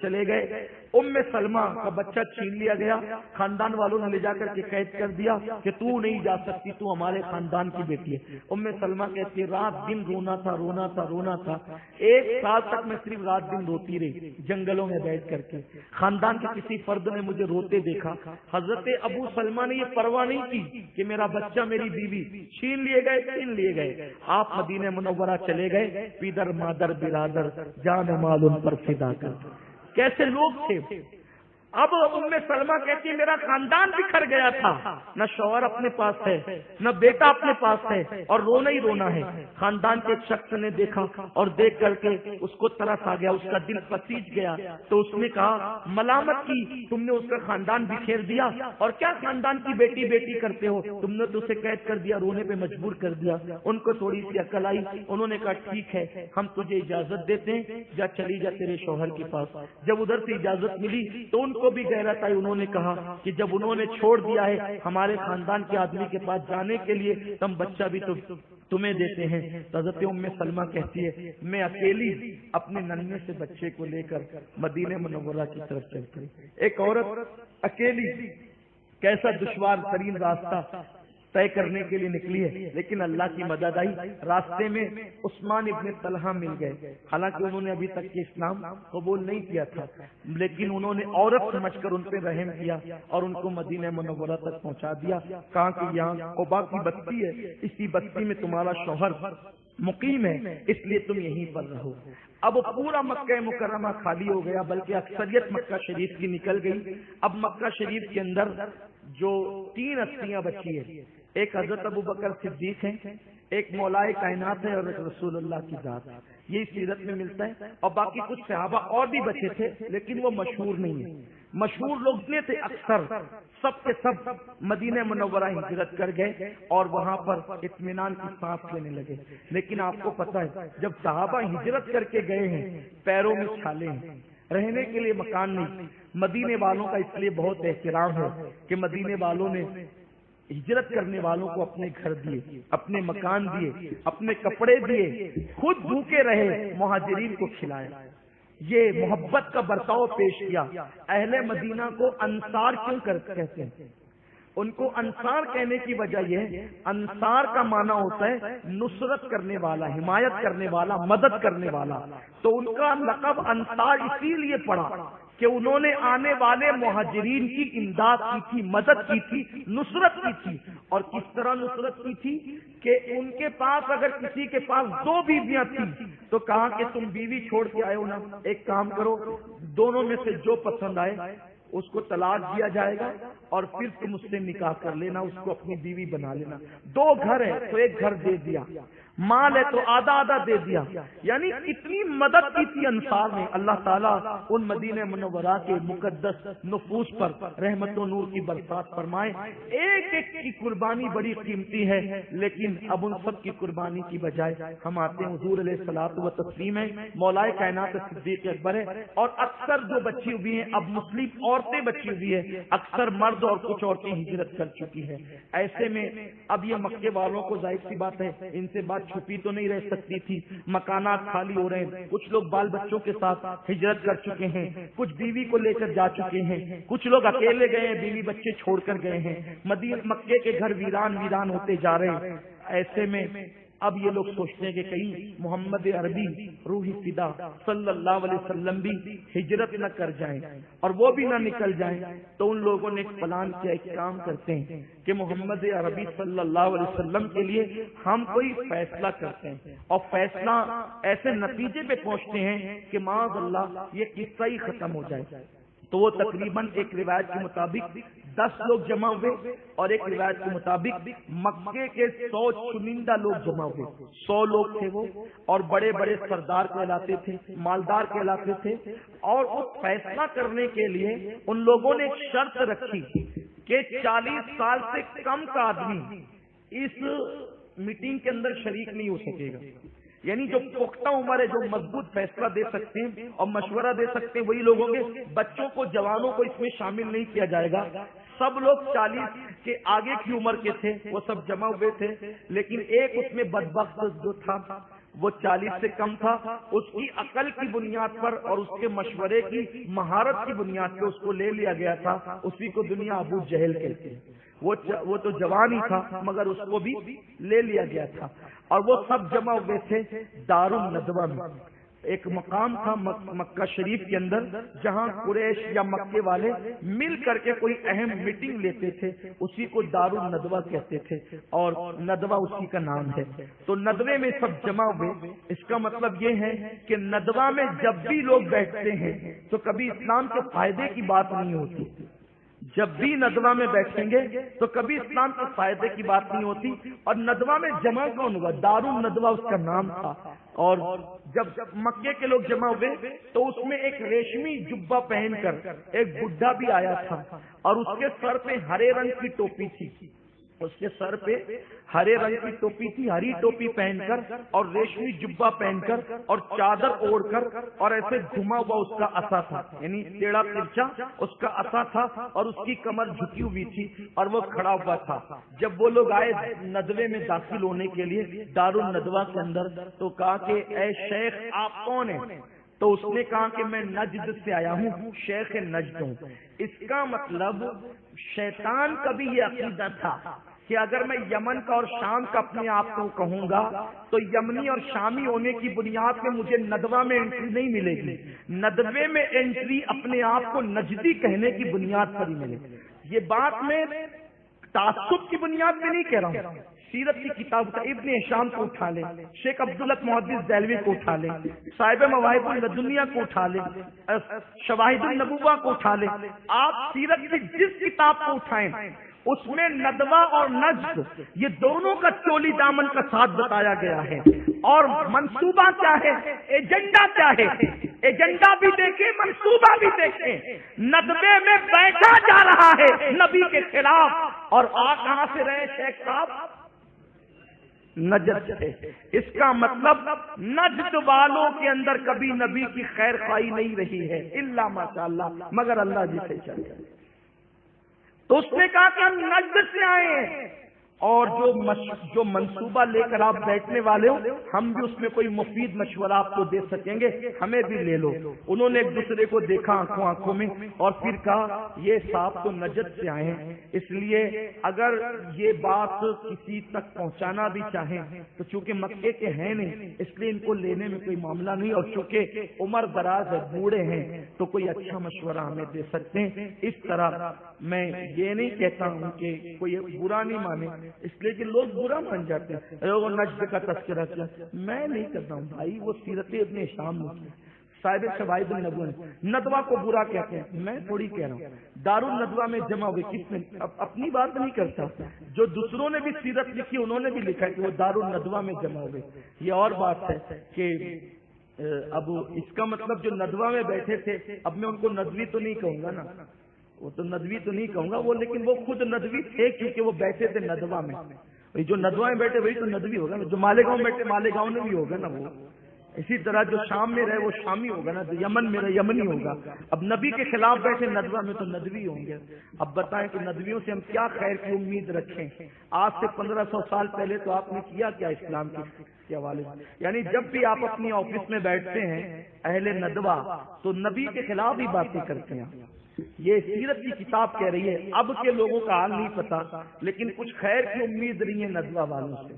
چلے گئے، ام سلمہ کا بچہ چھین لیا گیا، خاندان والوں نے لے جا کر کے قید کر دیا کہ تو نہیں جا سکتی، تو ہمارے خاندان کی بیٹی ہے۔ ام سلمہ کہتی ہے رات دن رونا تھا، 1 سال تک میں صرف رات دن روتی رہی جنگلوں میں بیٹھ کر کے، خاندان کے کسی فرد نے مجھے روتے دیکھا۔ حضرت ابو سلمہ نے یہ پرواہ نہیں کی کہ میرا بچہ میری بیوی چھین لیے گئے، آپ مدینہ منورہ چلے گئے، پیدر مادر برادر جان مال ان پر فدا کر۔ کیسے لوگ تھے! اب ام سلمہ کہتی ہے میرا خاندان بکھر گیا تھا، نہ شوہر اپنے پاس ہے نہ بیٹا اپنے پاس ہے، اور رونا ہی رونا ہے۔ خاندان کے ایک شخص نے دیکھا اور دیکھ کر کے اس کو ترس آ گیا، اس کا دل پسیج گیا، تو اس نے کہا ملامت کی تم نے اس کا خاندان بکھیر دیا، اور کیا خاندان کی بیٹی کرتے ہو، تم نے تو اسے قید کر دیا، رونے پہ مجبور کر دیا۔ ان کو تھوڑی سی عقل آئی، انہوں نے کہا ٹھیک ہے ہم تجھے اجازت دیتے ہیں، جا چلی جا تیرے شوہر کے پاس۔ جب ادھر سے اجازت ملی تو ان کو بھی غیرت آئی، انہوں نے کہا کہ جب انہوں نے چھوڑ دیا ہے ہمارے خاندان کے آدمی کے پاس جانے کے لیے تو ہم بچہ بھی تو تمہیں دیتے ہیں۔ حضرت ام سلمہ کہتی ہے میں اکیلی اپنے ننھے سے بچے کو لے کر مدینہ منورہ کی طرف چل پڑی۔ ایک عورت اکیلی کیسا دشوار ترین راستہ طے کرنے کے لیے نکلی ہے، لیکن اللہ کی مدد آئی۔ راستے میں عثمان ابن طلحہ مل گئے، حالانکہ انہوں نے ابھی تک اسلام قبول نہیں کیا تھا، لیکن انہوں نے عورت سمجھ کر ان پہ رحم کیا اور ان کو مدینہ منورہ تک پہنچا دیا۔ کہا کہ یہاں قبا کی بستی ہے، اسی بستی میں تمہارا شوہر مقیم ہے، اس لیے تم یہیں پر رہو۔ اب پورا مکہ مکرمہ خالی ہو گیا، بلکہ اکثریت مکہ شریف کی نکل گئی۔ اب مکہ شریف کے اندر جو 3 ہستیاں بچی ہیں، ایک حضرت ابو بکر صدیق ہیں، ایک مولائے کائنات ہے اور ایک رسول اللہ کی ذات، یہ سیرت میں ملتا ہے، اور باقی کچھ صحابہ اور بھی بچے تھے لیکن وہ مشہور نہیں ہیں۔ مشہور لوگ اتنے تھے، اکثر سب کے سب مدینہ منورہ ہجرت کر گئے اور وہاں پر اطمینان کی سانس لینے لگے۔ لیکن آپ کو پتہ ہے جب صحابہ ہجرت کر کے گئے ہیں پیروں میں چھالے ہیں، رہنے کے لیے مکان نہیں. مدینے والوں کا اس لیے بہت احترام ہے کہ مدینے والوں نے ہجرت کرنے والوں کو اپنے گھر دیے، اپنے مکان دیے، اپنے کپڑے دیے، خود بھوکے رہے، مہاجرین کو کھلایا. یہ محبت کا برتاؤ پیش کیا. اہل مدینہ کو انصار کیوں کہتے ہیں؟ ان کو انصار کہنے کی وجہ یہ ہے، انصار کا معنی ہوتا ہے نصرت کرنے والا، حمایت کرنے والا، مدد کرنے والا. تو ان کا لقب انصار اسی لیے پڑا کہ انہوں نے آنے والے مہاجرین کی امداد کی تھی، مدد کی تھی، نصرت کی تھی. اور کس طرح نصرت کی تھی کہ ان کے پاس اگر کسی کے پاس 2 بیویاں تھیں تو کہا کہ تم بیوی چھوڑ کے آئے ہو نا، ایک کام کرو، دونوں میں سے جو پسند آئے اس کو طلاق دیا جائے گا اور پھر تم اس سے نکاح کر لینا، اس کو اپنی بیوی بنا لینا. 2 گھر ہے تو 1 گھر دے دیا، مال ہے تو آدھا آدھا دے دیا. یعنی کتنی مدد کی تھی انصار نے. اللہ تعالیٰ ان مدینہ منورہ کے مقدس نفوس پر رحمت و نور کی برسات فرمائے. ایک ایک کی قربانی بڑی قیمتی ہے، لیکن اب ان سب کی قربانی کی بجائے ہم آتے ہیں حضور علیہ الصلوۃ و تسلیم ہے، مولا کائنات صدیق اکبر ہے. اور اکثر جو بچی ہوئی ہیں اب مسلم عورتیں بچی ہوئی ہے، اکثر مرد اور کچھ عورتیں ہجرت کر چکی ہے. ایسے میں اب یہ مکے والوں کو ظاہر سی بات ہے ان سے بات چھپی تو نہیں رہ سکتی تھی. مکانات خالی ہو رہے ہیں، کچھ لوگ بال بچوں کے ساتھ ہجرت کر چکے ہیں، کچھ بیوی کو لے کر جا چکے ہیں، کچھ لوگ اکیلے گئے ہیں، بیوی بچے چھوڑ کر گئے ہیں. مکے کے گھر ویران ویران ہوتے جا رہے ہیں. ایسے میں اب یہ لوگ سوچتے ہیں کہ کہیں محمد عربی روح فدا صلی اللہ علیہ وسلم بھی ہجرت نہ کر جائیں اور وہ بھی نہ نکل جائیں. تو ان لوگوں نے ایک پلان کیا، ایک کام کرتے ہیں کہ محمد عربی صلی اللہ علیہ وسلم کے لیے ہم کوئی فیصلہ کرتے ہیں اور فیصلہ ایسے نتیجے پہ پہنچتے ہیں کہ معاذ اللہ یہ قصہ ہی ختم ہو جائے. تو وہ تقریباً ایک روایت کے مطابق 10 لوگ جمع ہوئے اور ایک روایت کے مطابق مکے کے 100 چنندہ لوگ جمع ہوئے. 100 لوگ تھے وہ، اور بڑے بڑے سردار کہلاتے تھے، مالدار کہلاتے تھے. اور وہ فیصلہ کرنے کے لیے ان لوگوں نے ایک شرط رکھی کہ 40 سال سے کم کا آدمی اس میٹنگ کے اندر شریک نہیں ہو سکے گا. یعنی جو پختہ عمر ہے، جو مضبوط فیصلہ دے سکتے ہیں اور مشورہ دے سکتے ہیں وہی لوگ ہوں گے. بچوں کو، جوانوں کو اس میں شامل نہیں کیا جائے گا. سب لوگ 40 کے آگے کی عمر کے تھے، وہ سب جمع ہوئے تھے. لیکن ایک اس میں بدبخت جو تھا وہ 40 سے کم تھا. اس کی عقل کی بنیاد پر اور اس کے مشورے کی مہارت کی بنیاد پر اس کو لے لیا گیا تھا. اسی کو دنیا ابو جہل کہتے ہیں. وہ تو جوان ہی تھا مگر اس کو بھی لے لیا گیا تھا. اور وہ سب جمع ہوئے تھے دار الندوہ میں. ایک مقام تھا مکہ شریف کے اندر جہاں قریش یا مکے والے مل کر کے کوئی اہم میٹنگ لیتے تھے، اسی کو دار الندوہ کہتے تھے اور ندوہ اسی کا نام ہے. تو ندوے میں سب جمع ہوئے. اس کا مطلب یہ ہے کہ ندوہ میں جب بھی لوگ بیٹھتے ہیں تو کبھی اسلام کے فائدے کی بات نہیں ہوتی. جب بھی ندوہ میں بیٹھیں گے تو کبھی اسلام کے فائدے کی بات نہیں ہوتی. اور ندوہ میں جمع کون ہوا؟ دار الندوہ اس کا نام تھا. اور جب مکے کے لوگ جمع ہوئے تو اس میں ایک ریشمی جبہ پہن کر ایک بڈھا بھی آیا تھا اور اس کے سر پہ ہرے رنگ کی ٹوپی تھی. اس کے سر پہ ہرے رنگ کی ٹوپی تھی، ہری ٹوپی پہن کر اور ریشمی جبہ پہن کر اور چادر اوڑھ کر اور ایسے گھما ہوا اس کا عصا تھا، یعنی ٹیڑھا ترچھا اس کا عصا تھا اور اس کی کمر جھکی ہوئی تھی اور وہ کھڑا ہوا تھا. جب وہ لوگ آئے ندوے میں داخل ہونے کے لیے دار الندوہ کے اندر تو کہا کہ اے شیخ آپ کون ہیں؟ تو اس نے کہا کہ میں نجد سے آیا ہوں، شیخ نجد ہوں. اس کا مطلب شیطان کا بھی یہ عقیدہ تھا کہ اگر میں یمن کا اور شام کا اپنے آپ کو کہوں گا تو یمنی اور شامی ہونے کی بنیاد پہ مجھے ندوہ میں انٹری نہیں ملے گی. ندوے میں انٹری اپنے آپ کو نجدی کہنے کی بنیاد پر ہی ملے گی. یہ بات میں تعصب کی بنیاد پہ نہیں کہہ رہا ہوں. سیرت کی کتاب کا ابن ہشام کو اٹھا لیں، شیخ عبداللہ محدث دہلوی کو اٹھا لیں، صاحب مواہب الدنیا کو اٹھا لیں، شواہد النبوہ کو اٹھا لیں. آپ سیرت کی جس کتاب کو اٹھائیں اس میں ندوہ اور نجد یہ دونوں کا چولی دامن کا ساتھ بتایا گیا ہے. اور منصوبہ کیا ہے، ایجنڈا کیا ہے، ایجنڈا بھی دیکھیں، منصوبہ بھی دیکھیں. ندوے میں بیٹھا جا رہا ہے نبی کے خلاف. اور آپ کہاں سے رہے شیخ صاحب؟ نجد سے۔ اس کا مطلب نجد والوں کے اندر کبھی نبی کی خیر خواہی نہیں رہی ہے الا ماشاءاللہ، مگر اللہ جی سے چل جائے۔ تو اس نے کہا کہ ہم نجد سے آئے ہیں، اور جو منصوبہ لے کر آپ بیٹھنے والے ہو، ہم بھی اس میں کوئی مفید مشورہ آپ کو دے سکیں گے، ہمیں بھی لے لو۔ انہوں نے ایک دوسرے کو دیکھا آنکھوں میں، اور پھر کہا یہ صاحب تو نجد سے آئے ہیں، اس لیے اگر یہ بات کسی تک پہنچانا بھی چاہیں تو چونکہ مکے کے ہیں نہیں، اس لیے ان کو لینے میں کوئی معاملہ نہیں، اور چونکہ عمر دراز ہے، بوڑھے ہیں، تو کوئی اچھا مشورہ ہمیں دے سکتے ہیں۔ اس طرح میں یہ نہیں کہتا ہوں کہ کوئی برا نہیں مانے، اس لیے کہ لوگ برا مان جاتے ہیں۔ وہ نجد کا تذکرہ کیا، میں نہیں کرتا ہوں بھائی، وہ سیرت ابن ہشام میں صاحب شواہد الندوہ ندوہ کو برا کہتے ہیں، میں تھوڑی کہہ رہا ہوں۔ دارالندوہ میں جمع ہوئے، کس نے اپنی بات نہیں کرتا، جو دوسروں نے بھی سیرت لکھی انہوں نے بھی لکھا کہ وہ دارالندوہ میں جمع ہوئے۔ یہ اور بات ہے کہ اب اس کا مطلب جو ندوہ میں بیٹھے تھے، اب میں ان کو ندوی تو نہیں کہوں گا نا، وہ تو ندوی تو نہیں کہوں گا وہ، لیکن وہ خود ندوی تھے کیونکہ وہ بیٹھے تھے ندوہ میں۔ جو ندوہ میں بیٹھے وہی تو ندوی ہوگا نا، جو مالیگاؤں میں بیٹھے مالیگاؤں میں بھی ہوگا نا وہ۔ اسی طرح جو شام میں رہے وہ شامی ہوگا نا، جو یمن میں رہے یمنی ہوگا۔ اب نبی کے خلاف بیٹھے ندوہ میں تو ندوی ہوں گے۔ اب بتائیں کہ ندویوں سے ہم کیا خیر کی امید رکھیں؟ آج سے 1500 سال پہلے تو آپ نے کیا کیا اسلام کے حوالے سے؟ یعنی جب بھی آپ اپنی آفس میں بیٹھتے ہیں اہل ندوہ تو نبی کے خلاف ہی باتیں کرتے ہیں۔ یہ سیرت کی کتاب کہہ رہی ہے، اب کے لوگوں کا حال نہیں پتا، لیکن کچھ خیر کی امید رہی ہے ندوہ والوں سے۔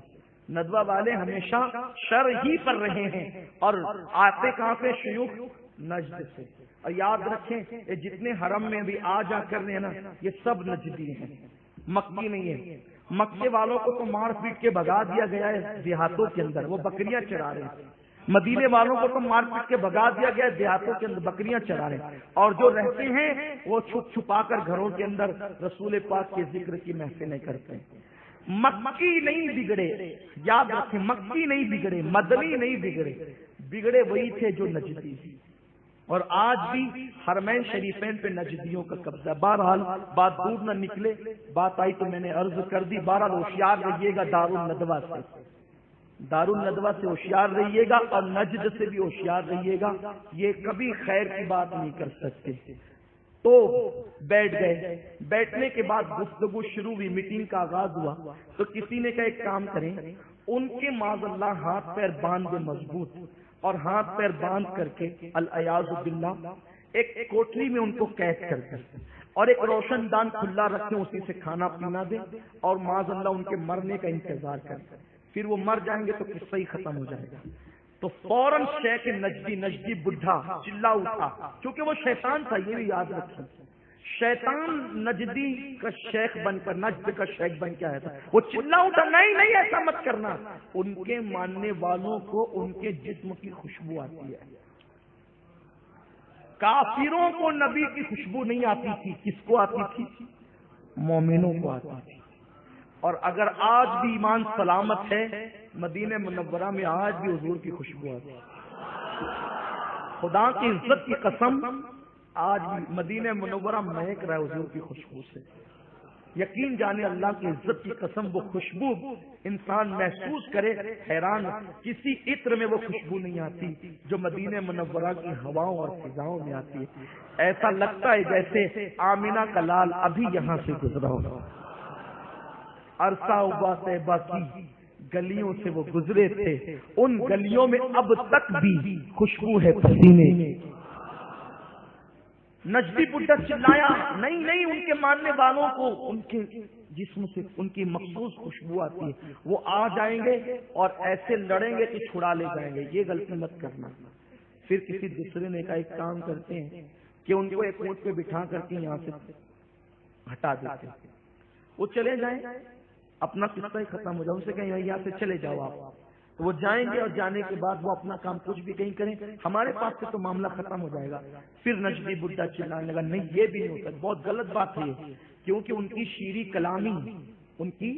ندوہ والے ہمیشہ شر ہی پر رہے ہیں، اور آتے کہاں سے؟ شیوخ نجد سے۔ اور یاد رکھیں یہ جتنے حرم میں بھی آ جا کر رہے ہیں نا، یہ سب نجدی ہیں، مکی نہیں ہے۔ مکے والوں کو تو مار پیٹ کے بھگا دیا گیا ہے دیہاتوں کے اندر، وہ بکریاں چرا رہے ہیں۔ مدینے والوں کو تو مار پیٹ کے بھگا دیا گیا دیہاتوں کے اندر، بکریاں چرا رہے ہیں، اور جو رہتے ہیں وہ چھپ چھپا کر گھروں کے اندر رسول پاک کے ذکر کی محفلیں کرتے ہیں۔ مکی نہیں بگڑے، یاد رکھیں، مکی نہیں بگڑے، مدنی نہیں بگڑے، بگڑے وہی تھے جو نجدی تھی۔ اور آج بھی حرمین شریفین پہ نجدیوں کا قبضہ۔ بہرحال بات دور نہ نکلے، بات آئی تو میں نے عرض کر دی۔ بہرحال ہوشیار رہیے گا دارالندوہ سے، دارالندوہ سے ہوشیار رہیے گا، اور نجد سے بھی ہوشیار رہیے گا، یہ کبھی خیر کی بات نہیں کر سکتے۔ تو بیٹھ گئے، بیٹھنے کے بعد گفتگو شروع ہوئی، میٹنگ کا آغاز ہوا۔ تو کسی نے کہا ایک کام کریں، ان کے معاذ اللہ ہاتھ پیر باندھ دے مضبوط، اور ہاتھ پیر باندھ کر کے الیاذ باللہ ایک کوٹری میں ان کو قید کر دیں، اور ایک روشن دان کھلا رکھیں، اسی سے کھانا پینا دیں، اور معاذ اللہ ان کے مرنے کا انتظار کریں۔ پھر وہ مر جائیں گے تو قصہ ہی ختم ہو جائے گا۔ تو فوراً شیخ نجدی بڈھا چلا اٹھا، کیونکہ وہ شیطان تھا، یہ بھی یاد رکھیں، شیطان نجدی کا شیخ بن کر، نجد کا شیخ بن کے آیا تھا۔ وہ چلا اٹھا، نہیں ایسا مت کرنا، ان کے ماننے والوں کو ان کے جسم کی خوشبو آتی ہے، کافروں کو نبی کی خوشبو نہیں آتی تھی، کس کو آتی تھی؟ مومنوں کو آتی تھی۔ اور اگر آج بھی ایمان سلامت ہے، مدینہ منورہ میں آج بھی حضور کی خوشبو آتی ہے۔ خدا کی عزت کی قسم، آج بھی مدینہ منورہ مہک رہا ہے حضور کی خوشبو سے۔ یقین جانے اللہ کی عزت کی قسم، وہ خوشبو انسان محسوس کرے، حیران، کسی عطر میں وہ خوشبو نہیں آتی جو مدینہ منورہ کی ہواؤں اور فضاؤں میں آتی ہے۔ ایسا لگتا ہے جیسے آمنہ کا لال ابھی یہاں سے گزرا ہو، عرصہ ہوا طیبہ کی گلیوں سے وہ گزرے تھے، ان گلیوں میں اب تک بھی خوشبو ہے پسینے۔ نجدی بڈھا چلایا، نہیں ان کے ماننے والوں کو ان کے جسم سے ان کی مخصوص خوشبو آتی ہے، وہ آ جائیں گے اور ایسے لڑیں گے کہ چھڑا لے جائیں گے، یہ غلطی مت کرنا۔ پھر کسی دوسرے نے کہا ایک کام کرتے ہیں کہ ان کو ایک اونٹ پہ بٹھا کر کے یہاں سے ہٹا دیتے ہیں، وہ چلے جائیں، اپنا قصہ ہی ختم ہو جائے، ان سے کہیں یہاں سے چلے جاؤ آپ، تو وہ جائیں گے، اور جانے کے بعد وہ اپنا کام کچھ بھی کہیں کریں، ہمارے پاس سے تو معاملہ ختم ہو جائے گا۔ پھر نجدی بڈھا چلانے لگا، نہیں یہ بھی نہیں ہوتا، بہت غلط بات ہے یہ، کیونکہ ان کی شیریں کلامی، ان کی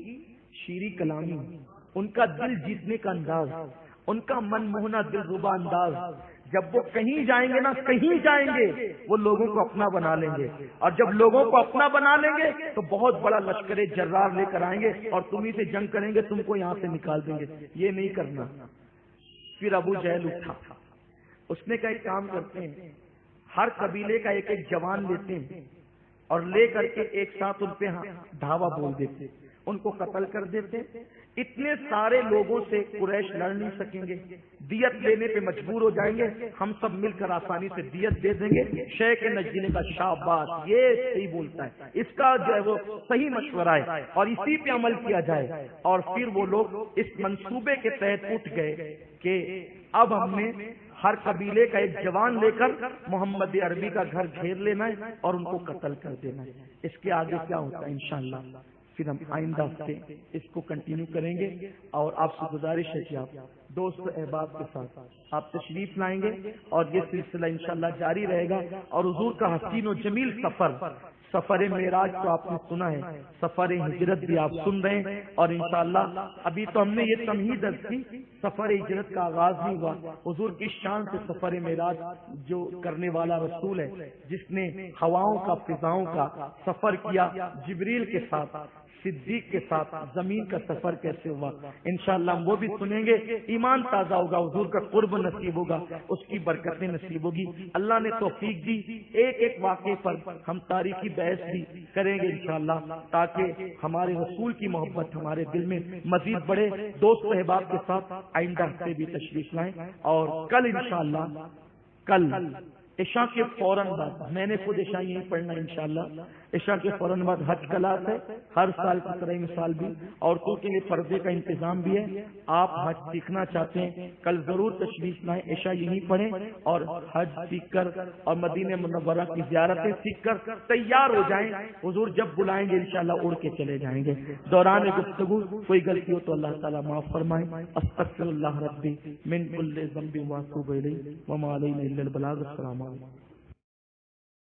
شیریں کلامی، ان کا دل جیتنے کا انداز، ان کا من موہنا دل ربا انداز، جب وہ کہیں جائیں گے نا، کہیں جائیں گے وہ لوگوں کو اپنا بنا لیں گے، اور جب لوگوں کو اپنا بنا لیں گے تو بہت بڑا لشکر جرار لے کر آئیں گے اور تمہیں سے جنگ کریں گے، تم کو یہاں سے نکال دیں گے۔ یہ نہیں کرنا۔ پھر ابو جہل اٹھا، اس نے کہا ایک کام کرتے ہیں، ہر قبیلے کا ایک ایک جوان لیتے ہیں اور لے کر کے ایک ساتھ ان پہ دھاوا بول دیتے، ان کو قتل کر دیتے۔ اتنے سارے لوگوں سے قریش لڑ نہیں سکیں گے، دیت لینے پہ مجبور ہو جائیں گے، ہم سب مل کر آسانی سے دیت دے دیں گے۔ شیخ نجدی نے کہا شاباش، یہ صحیح بولتا ہے، اس کا جو ہے وہ صحیح مشورہ ہے اور اسی پہ عمل کیا جائے۔ اور پھر وہ لوگ اس منصوبے کے تحت اٹھ گئے کہ اب ہم نے ہر قبیلے کا ایک جوان لے کر محمد عربی کا گھر گھیر لینا ہے اور ان کو قتل کر دینا ہے۔ اس کے آگے کیا ہوتا ہے انشاءاللہ پھر ہم آئندہ ہفتے اس کو کنٹینیو کریں گے، اور آپ سے گزارش ہے کہ آپ دوست احباب کے ساتھ آپ تشریف لائیں گے اور یہ سلسلہ انشاءاللہ جاری رہے گا۔ اور حضور کا حسین و جمیل سفر معراج تو آپ نے سنا ہے، سفر ہجرت بھی آپ سن رہے ہیں، اور انشاءاللہ ابھی تو ہم نے یہ تمہید کی، سفر ہجرت کا آغاز نہیں ہوا۔ حضور کی شان سے سفر معراج جو کرنے والا رسول ہے، جس نے ہواؤں کا فضاؤں کا سفر کیا، جبریل کے ساتھ، صدیق کے ساتھ زمین کا سفر کیسے ہوا، انشاءاللہ ہم وہ بھی سنیں گے۔ ایمان تازہ ہوگا، حضور کا قرب نصیب ہوگا، اس کی برکتیں نصیب ہوگی۔ اللہ نے توفیق دی، ایک ایک واقعے پر ہم تاریخی بحث بھی کریں گے انشاءاللہ، تاکہ ہمارے رسول کی محبت ہمارے دل میں مزید بڑھے۔ دوست احباب کے ساتھ آئندہ ہفتے بھی تشریف لائیں، اور کل انشاءاللہ کل عشاء کے فوراً بعد، میں نے خود عشاء یہی پڑھنا انشاءاللہ، عشاء کے فوراً بعد حج کلاس ہے، ہر سال کی طرح مثال بھی عورتوں کے لیے پردے کا انتظام بھی ہے۔ آپ حج سیکھنا چاہتے ہیں کل ضرور تشریف لائیں، عشاء یہی پڑھیں اور حج سیکھ کر اور مدینہ منورہ کی زیارتیں سیکھ کر تیار ہو جائیں، حضور جب بلائیں گے انشاءاللہ اڑ کے چلے جائیں گے۔ دوران گفتگو کوئی غلطی ہو تو اللہ تعالیٰ معاف فرمائیں۔ استغفر اللہ ربی من کل ذنب واتوب الیہ وما علینا الا البلاغ۔ السلام علیکم۔